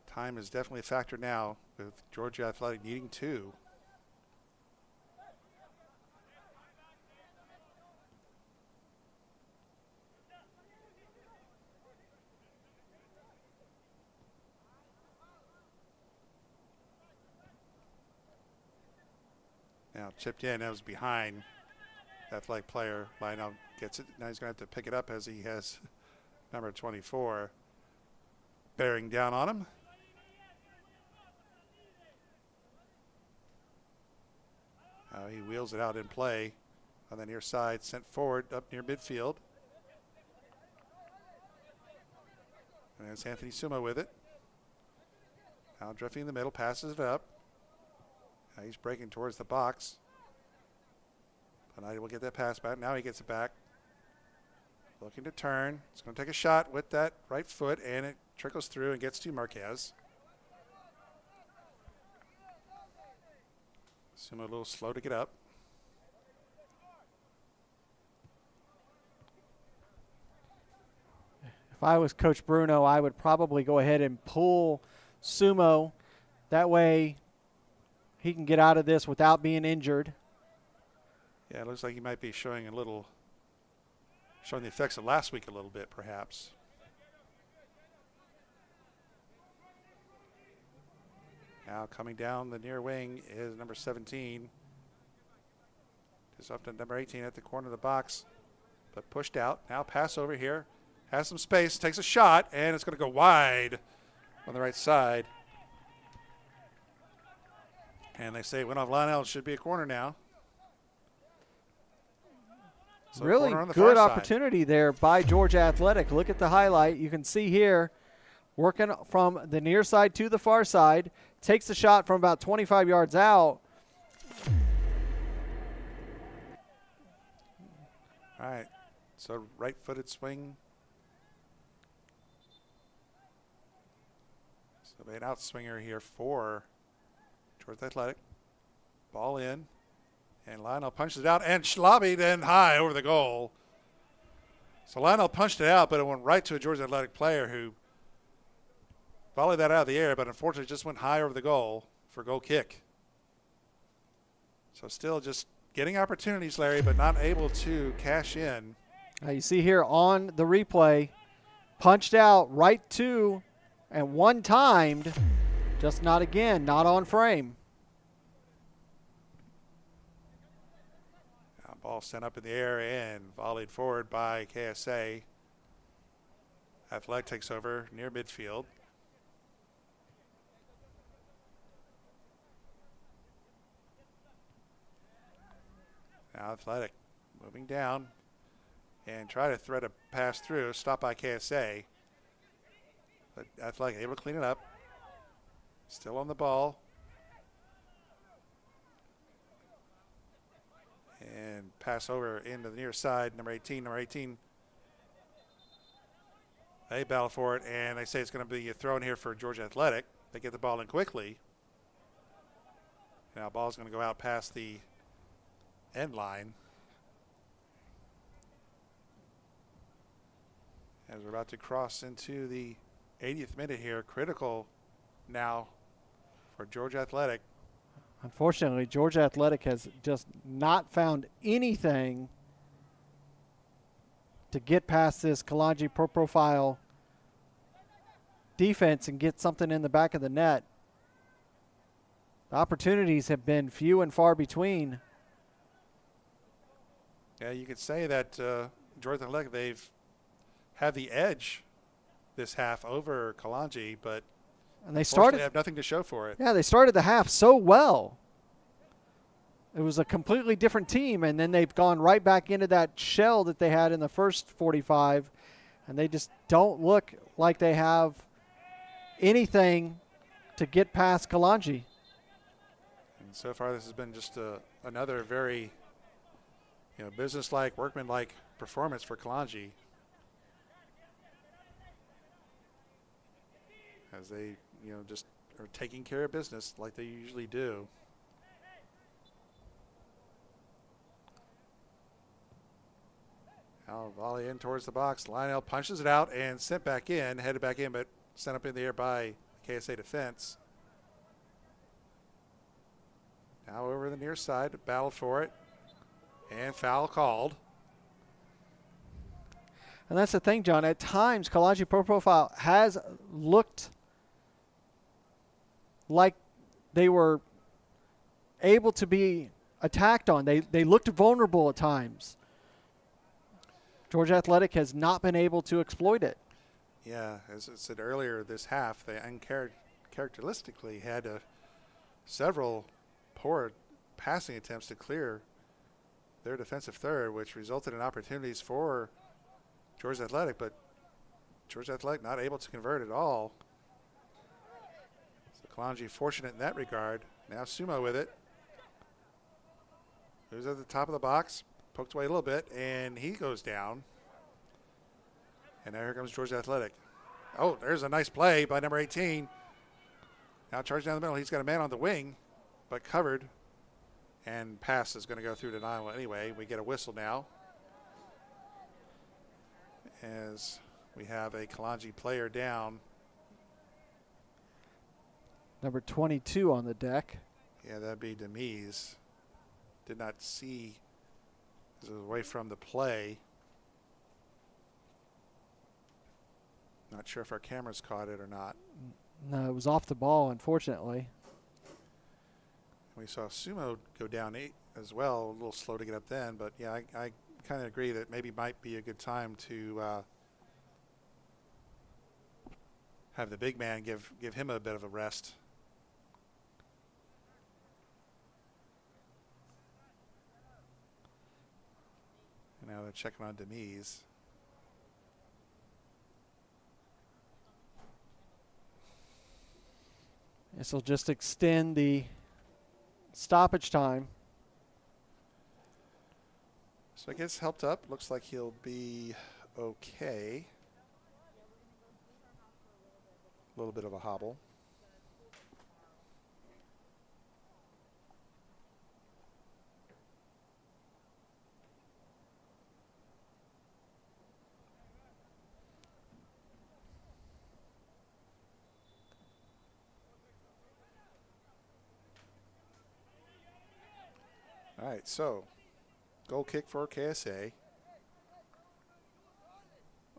Time is definitely a factor now, with Georgia Athletic needing 2. Now chipped in, that was behind. Athletic player, Lionel gets it. Now he's going to have to pick it up as he has number 24 bearing down on him. He wheels it out in play on the near side, sent forward up near midfield. And there's Anthony Sumo with it. Now drifting in the middle, passes it up. Now he's breaking towards the box. But will get that pass back. Now he gets it back. Looking to turn. He's going to take a shot with that right foot, and it trickles through and gets to Marquez. Sumo a little slow to get up. If I was Coach Bruno, I would probably go ahead and pull Sumo. That way he can get out of this without being injured. Yeah, it looks like he might be showing the effects of last week a little bit, perhaps. Now coming down the near wing is number 17. Just up to number 18 at the corner of the box, but pushed out. Now pass over here. Has some space, takes a shot, and it's going to go wide on the right side. And they say it went off Lionel. It should be a corner now. So really good opportunity there by Georgia Athletic. Look at the highlight. You can see here, working from the near side to the far side. Takes the shot from about 25 yards out. All right. So right-footed swing. So an outswinger here for Georgia Athletic. Ball in. And Lionel punches it out and lobbied and high over the goal. So Lionel punched it out, but it went right to a Georgia Athletic player who volleyed that out of the air, but unfortunately just went high over the goal for a goal kick. So still just getting opportunities, Larry, but not able to cash in. You see here on the replay, punched out right to and one timed, just not again, not on frame. Now ball sent up in the air and volleyed forward by KSA. Athletic takes over near midfield. Now Athletic moving down and try to thread a pass through, stopped by KSA. But Athletic able to clean it up. Still on the ball. And pass over into the near side, number 18. They battle for it, and they say it's going to be a throw in here for Georgia Athletic. They get the ball in quickly. Now ball's going to go out past the end line. As we're about to cross into the 80th minute here, critical now for Georgia Athletic. Unfortunately, Georgia Athletic has just not found anything to get past this Kalonji Pro Profile defense and get something in the back of the net. The opportunities have been few and far between. Yeah, you could say that Georgia Athletic, they've had the edge this half over Kalonji, but and they started, have nothing to show for it. Yeah, they started the half so well. It was a completely different team, and then they've gone right back into that shell that they had in the first 45, and they just don't look like they have anything to get past Kalonji. And so far, this has been just another very, business-like, workman-like performance for Kalonji, as they, just are taking care of business like they usually do. Now volley in towards the box. Lionel punches it out and sent back in, headed back in, but sent up in the air by KSA defense. Now over the near side, battle for it, and foul called. And that's the thing, John. At times, Kalonji Pro Profile has looked like they were able to be attacked on. They looked vulnerable at times. Georgia Athletic has not been able to exploit it. Yeah, as I said earlier, this half, they uncharacteristically had several poor passing attempts to clear their defensive third, which resulted in opportunities for Georgia Athletic, but Georgia Athletic not able to convert at all. So Kalonji fortunate in that regard. Now Sumo with it. Who's at the top of the box, poked away a little bit, and he goes down. And there comes Georgia Athletic. Oh, there's a nice play by number 18. Now charging down the middle. He's got a man on the wing, but covered. And pass is going to go through to Nile anyway. We get a whistle now, as we have a Kalonji player down. Number 22 on the deck. Yeah, that'd be Demise. Did not see, because it was away from the play. Not sure if our cameras caught it or not. No, it was off the ball, unfortunately. We saw Sumo go down 8 as well, a little slow to get up then. But, yeah, I kind of agree that maybe might be a good time to have the big man give him a bit of a rest. And now they're checking on Demise. This will just extend the stoppage time. So I guess helped up. Looks like he'll be okay. A little bit of a hobble. All right, so goal kick for KSA.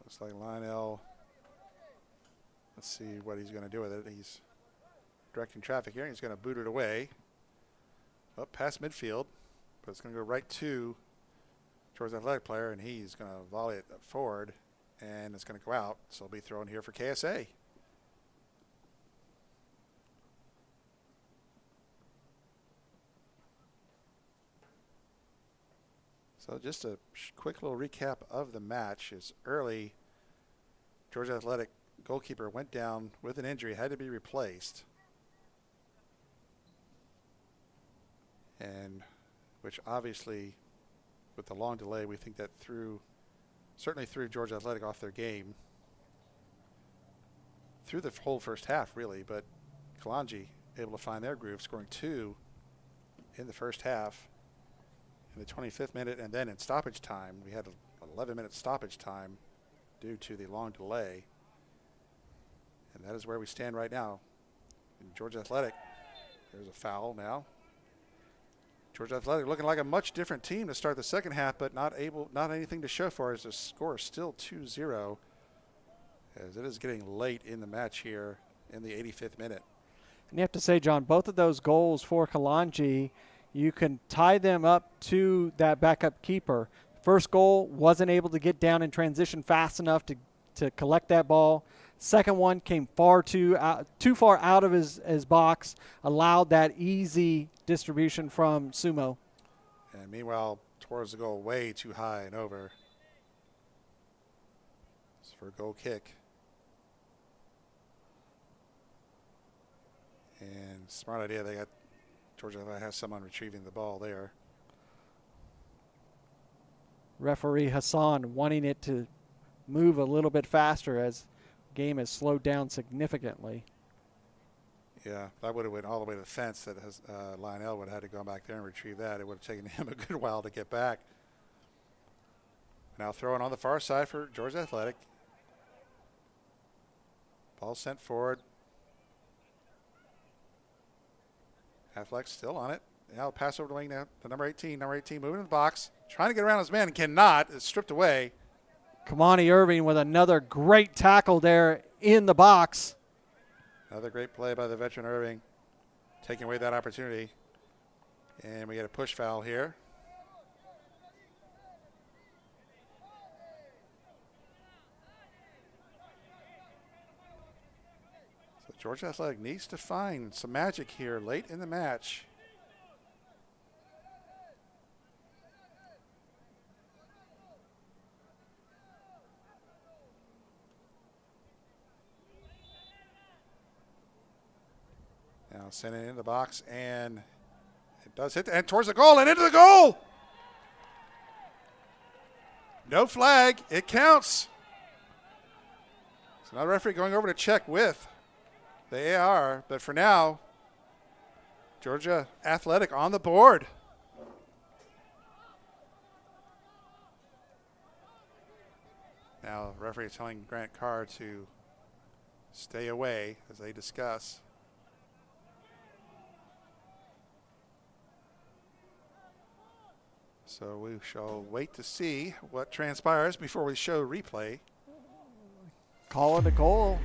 Looks like Lionel Let's see what he's going to do with it. He's directing traffic here. He's going to boot it away. Up past midfield. But it's going to go right to Georgia Athletic player, and he's going to volley it forward. And it's going to go out. So it'll be thrown here for KSA. So just a quick little recap of the match is early. Georgia Athletic goalkeeper went down with an injury, had to be replaced. And which obviously, with the long delay, we think that certainly threw Georgia Athletic off their game. Through the whole first half, really, but Kalonji able to find their groove, scoring 2 in the first half. In the 25th minute, and then in stoppage time, we had an 11-minute stoppage time due to the long delay. And that is where we stand right now. In Georgia Athletic, there's a foul now. Georgia Athletic looking like a much different team to start the second half, but not anything to show for as the score is still 2-0, as it is getting late in the match here in the 85th minute. And you have to say, John, both of those goals for Kalonji, you can tie them up to that backup keeper. First goal, wasn't able to get down in transition fast enough to collect that ball. Second one came too far out of his box, allowed that easy distribution from Sumo. And meanwhile, towards the goal way too high and over. It's for a goal kick. And smart idea, they got Georgia has someone retrieving the ball there. Referee Hassan wanting it to move a little bit faster as game has slowed down significantly. Yeah, that would have went all the way to the fence. That Lionel would have had to go back there and retrieve that. It would have taken him a good while to get back. Now throwing on the far side for Georgia Athletic. Ball sent forward. Athletic still on it. Now pass over the wing now to number 18. Number 18 moving in the box. Trying to get around his man and cannot. It's stripped away. Kamani Irving with another great tackle there in the box. Another great play by the veteran Irving. Taking away that opportunity. And we get a push foul here. Georgia Athletic needs to find some magic here late in the match. Now sending it in the box, and it does hit and towards the goal and into the goal. No flag. It counts. So now the referee going over to check with the AR, but for now, Georgia Athletic on the board. Now the referee is telling Grant Carr to stay away as they discuss. So we shall wait to see what transpires before we show replay. Call it a goal.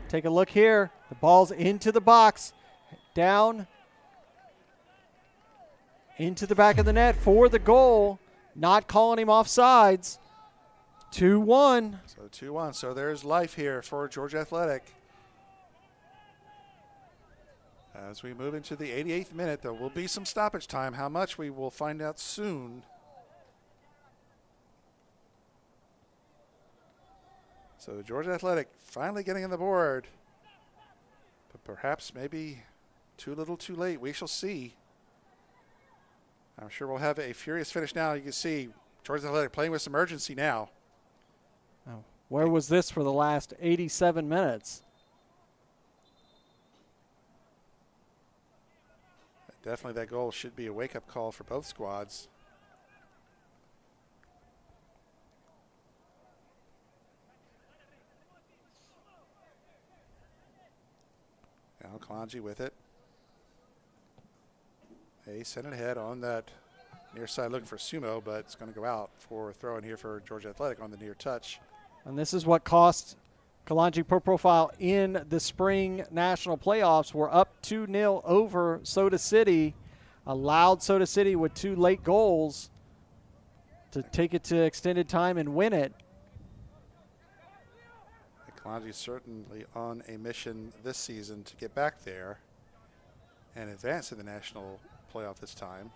Take a look here. The ball's into the box. Down. Into the back of the net for the goal. Not calling him off sides. 2-1. So 2-1. So there's life here for Georgia Athletic. As we move into the 88th minute, there will be some stoppage time. How much we will find out soon. So Georgia Athletic finally getting on the board. But perhaps maybe too little too late. We shall see. I'm sure we'll have a furious finish now. You can see Georgia Athletic playing with some urgency now. Oh, where was this for the last 87 minutes? Definitely that goal should be a wake-up call for both squads. Now Kalonji with it. They sent it ahead on that near side looking for Sumo, but it's going to go out for a throw in here for Georgia Athletic on the near touch. And this is what cost Kalonji Pro Profile in the spring national playoffs were up 2-0 over Soda City. Allowed Soda City with 2 late goals to take it to extended time and win it. Kalonji certainly on a mission this season to get back there and advance in the national playoff this time.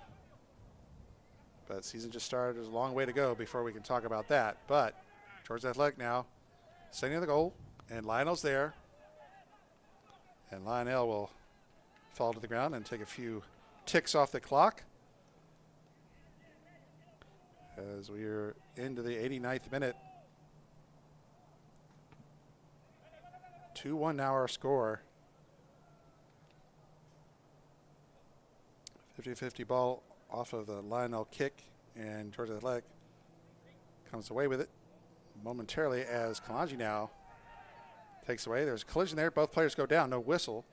But season just started. There's a long way to go before we can talk about that. But Georgia Athletic now sending the goal, and Lionel's there. And Lionel will fall to the ground and take a few ticks off the clock as we are into the 89th minute. 2-1 now our score. 50-50 ball off of the Lionel kick, and Georgia Athletic comes away with it momentarily as Kalonji now takes away. There's a collision there. Both players go down. No whistle.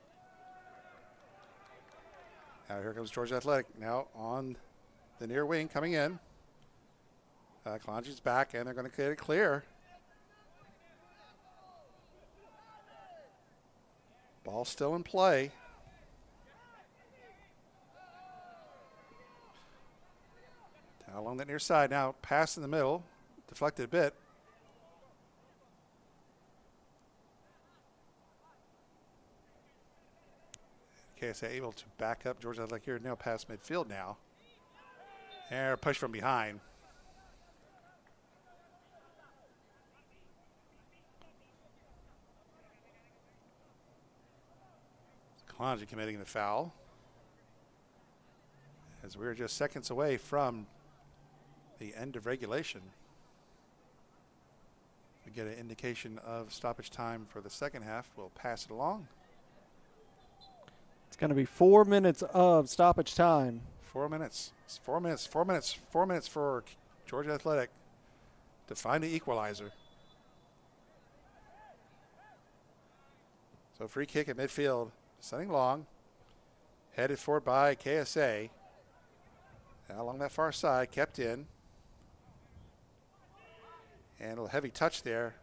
Now here comes Georgia Athletic now on the near wing coming in. Kalonji's back, and they're going to get it clear. Ball still in play. Down along that near side now. Pass in the middle. Deflected a bit. KSA able to back up Georgia Athletic here now past midfield now. And push from behind. Kalonji committing the foul. As we're just seconds away from the end of regulation. We get an indication of stoppage time for the second half. We'll pass it along. It's going to be 4 minutes of stoppage time. 4 minutes. It's 4 minutes. 4 minutes. 4 minutes for Georgia Athletic to find the equalizer. So free kick at midfield. Sending long. Headed forward by KSA. Now along that far side. Kept in. And a little heavy touch there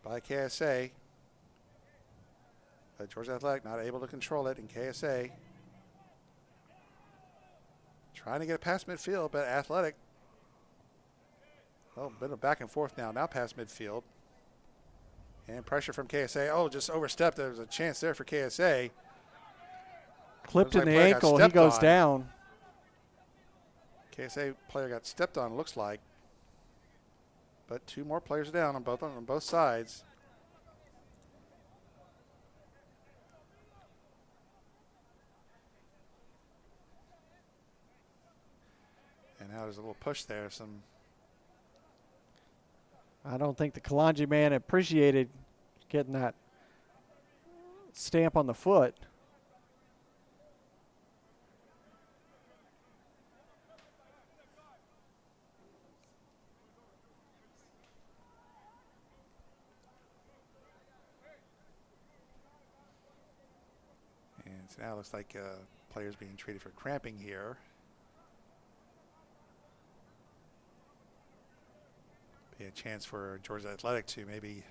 by KSA. But Georgia Athletic not able to control it, and KSA trying to get it past midfield, but Athletic, well, a bit of back and forth now past midfield. And pressure from KSA. Oh, just overstepped. There was a chance there for KSA. Clipped in the ankle, he goes down. KSA player got stepped on, looks like. But 2 more players down on both sides. And now there's a little push there. I don't think the Kalonji man appreciated getting that stamp on the foot. And so now it looks like players being treated for cramping here. Be a chance for Georgia Athletic to maybe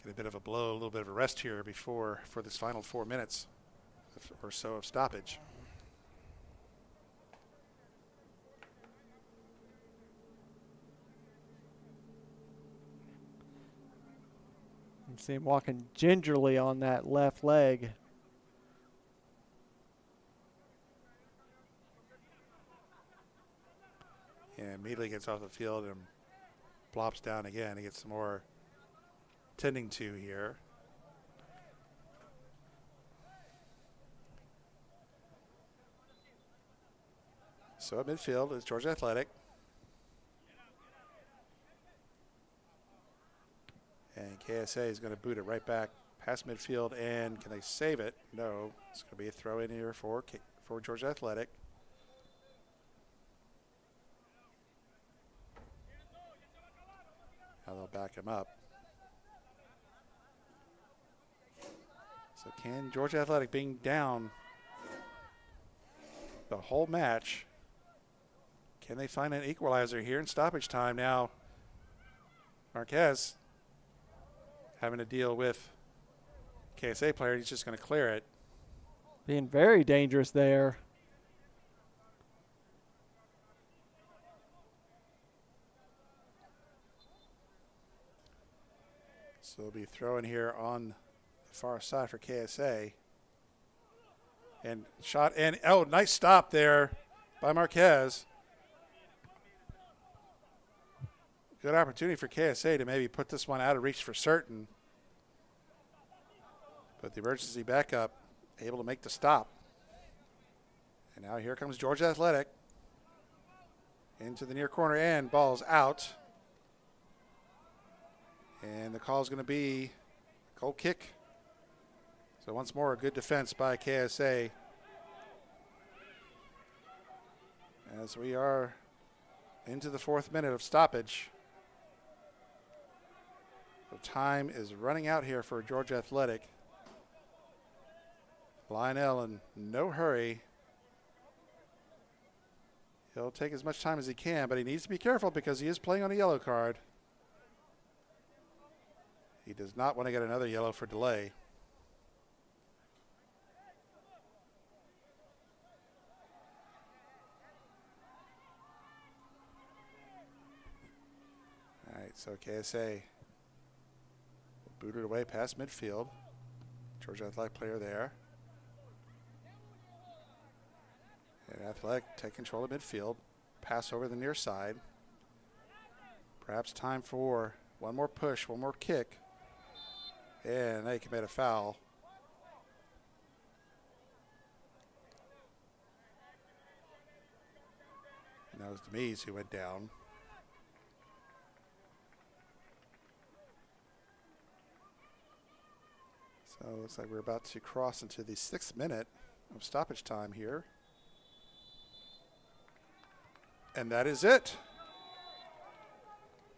get a bit of a blow, a little bit of a rest here for this final 4 minutes or so of stoppage. You see him walking gingerly on that left leg. And immediately gets off the field and plops down again. He gets some more tending to here. So at midfield is Georgia Athletic. And KSA is going to boot it right back past midfield. And can they save it? No. It's going to be a throw in here for Georgia Athletic. Now they'll back him up. So can Georgia Athletic, being down the whole match, can they find an equalizer here in stoppage time? Now Marquez having to deal with KSA player. He's just going to clear it. Being very dangerous there. So we'll be throwing here on the far side for KSA. And shot, and oh, nice stop there by Marquez. Good opportunity for KSA to maybe put this one out of reach for certain. But the emergency backup able to make the stop. And now here comes Georgia Athletic. Into the near corner and ball's out. And the call is going to be a goal kick. So once more, a good defense by KSA. As we are into the 4th minute of stoppage. So time is running out here for Georgia Athletic. Lionel in no hurry. He'll take as much time as he can, but he needs to be careful because he is playing on a yellow card. He does not want to get another yellow for delay. All right, so KSA booted away past midfield. Georgia Athletic player there. And Athletic take control of midfield. Pass over the near side. Perhaps time for one more push, one more kick. And they commit a foul. And that was Demise who went down. So it looks like we're about to cross into the 6th minute of stoppage time here. And that is it.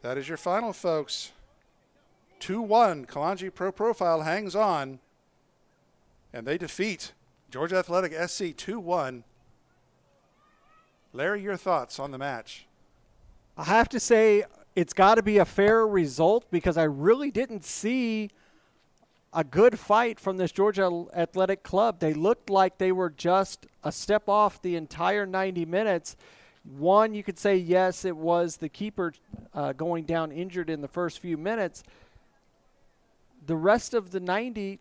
That is your final, folks. 2-1, Kalonji Pro Profile hangs on, and they defeat Georgia Athletic SC 2-1. Larry, your thoughts on the match? I have to say it's got to be a fair result because I really didn't see a good fight from this Georgia Athletic club. They looked like they were just a step off the entire 90 minutes. One, you could say, yes, it was the keeper going down injured in the first few minutes. The rest of the 90,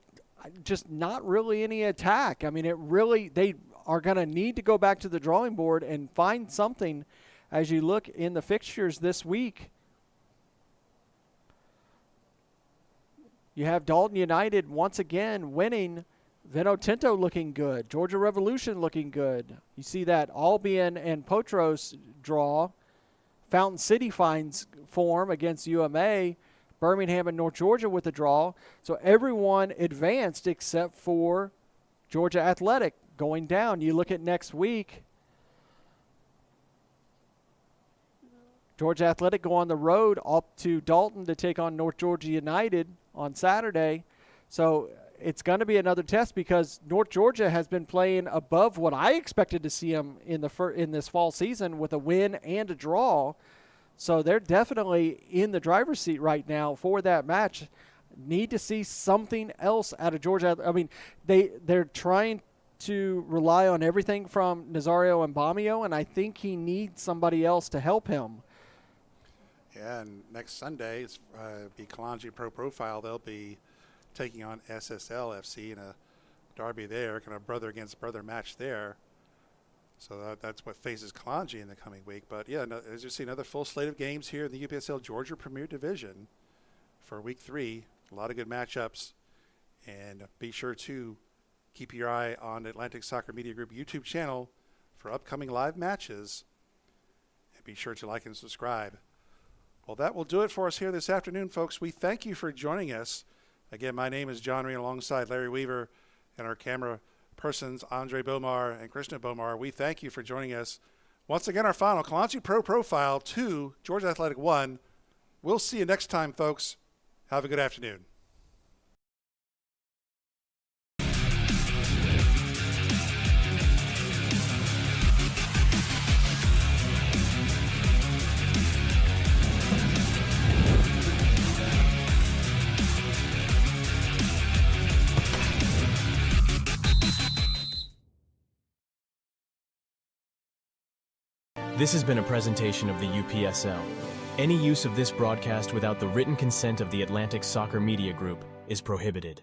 just not really any attack. I mean, they are going to need to go back to the drawing board and find something as you look in the fixtures this week. You have Dalton United once again winning. Vino Tinto looking good. Georgia Revolution looking good. You see that Albion and Potros draw. Fountain City finds form against UMA. Birmingham and North Georgia with a draw. So everyone advanced except for Georgia Athletic going down. You look at next week. Georgia Athletic go on the road up to Dalton to take on North Georgia United on Saturday. So it's going to be another test because North Georgia has been playing above what I expected to see them in this fall season with a win and a draw. So they're definitely in the driver's seat right now for that match. Need to see something else out of Georgia. I mean, they're trying to rely on everything from Nazario and Bamio, and I think he needs somebody else to help him. Yeah, and next Sunday it's be Kalonji Pro Profile. They'll be taking on SSL FC in a derby there, kind of brother against brother match there. So that's what faces Kalonji in the coming week. But yeah, as you see, another full slate of games here in the UPSL Georgia Premier Division for week 3. A lot of good matchups. And be sure to keep your eye on Atlantic Soccer Media Group YouTube channel for upcoming live matches. And be sure to like and subscribe. Well, that will do it for us here this afternoon, folks. We thank you for joining us. Again, my name is John Reen alongside Larry Weaver and our camera persons, Andre Bomar and Krishna Bomar. We thank you for joining us. Once again, our final, Kalonji Pro Profile 2, Georgia Athletic 1. We'll see you next time, folks. Have a good afternoon. This has been a presentation of the UPSL. Any use of this broadcast without the written consent of the Atlantic Soccer Media Group is prohibited.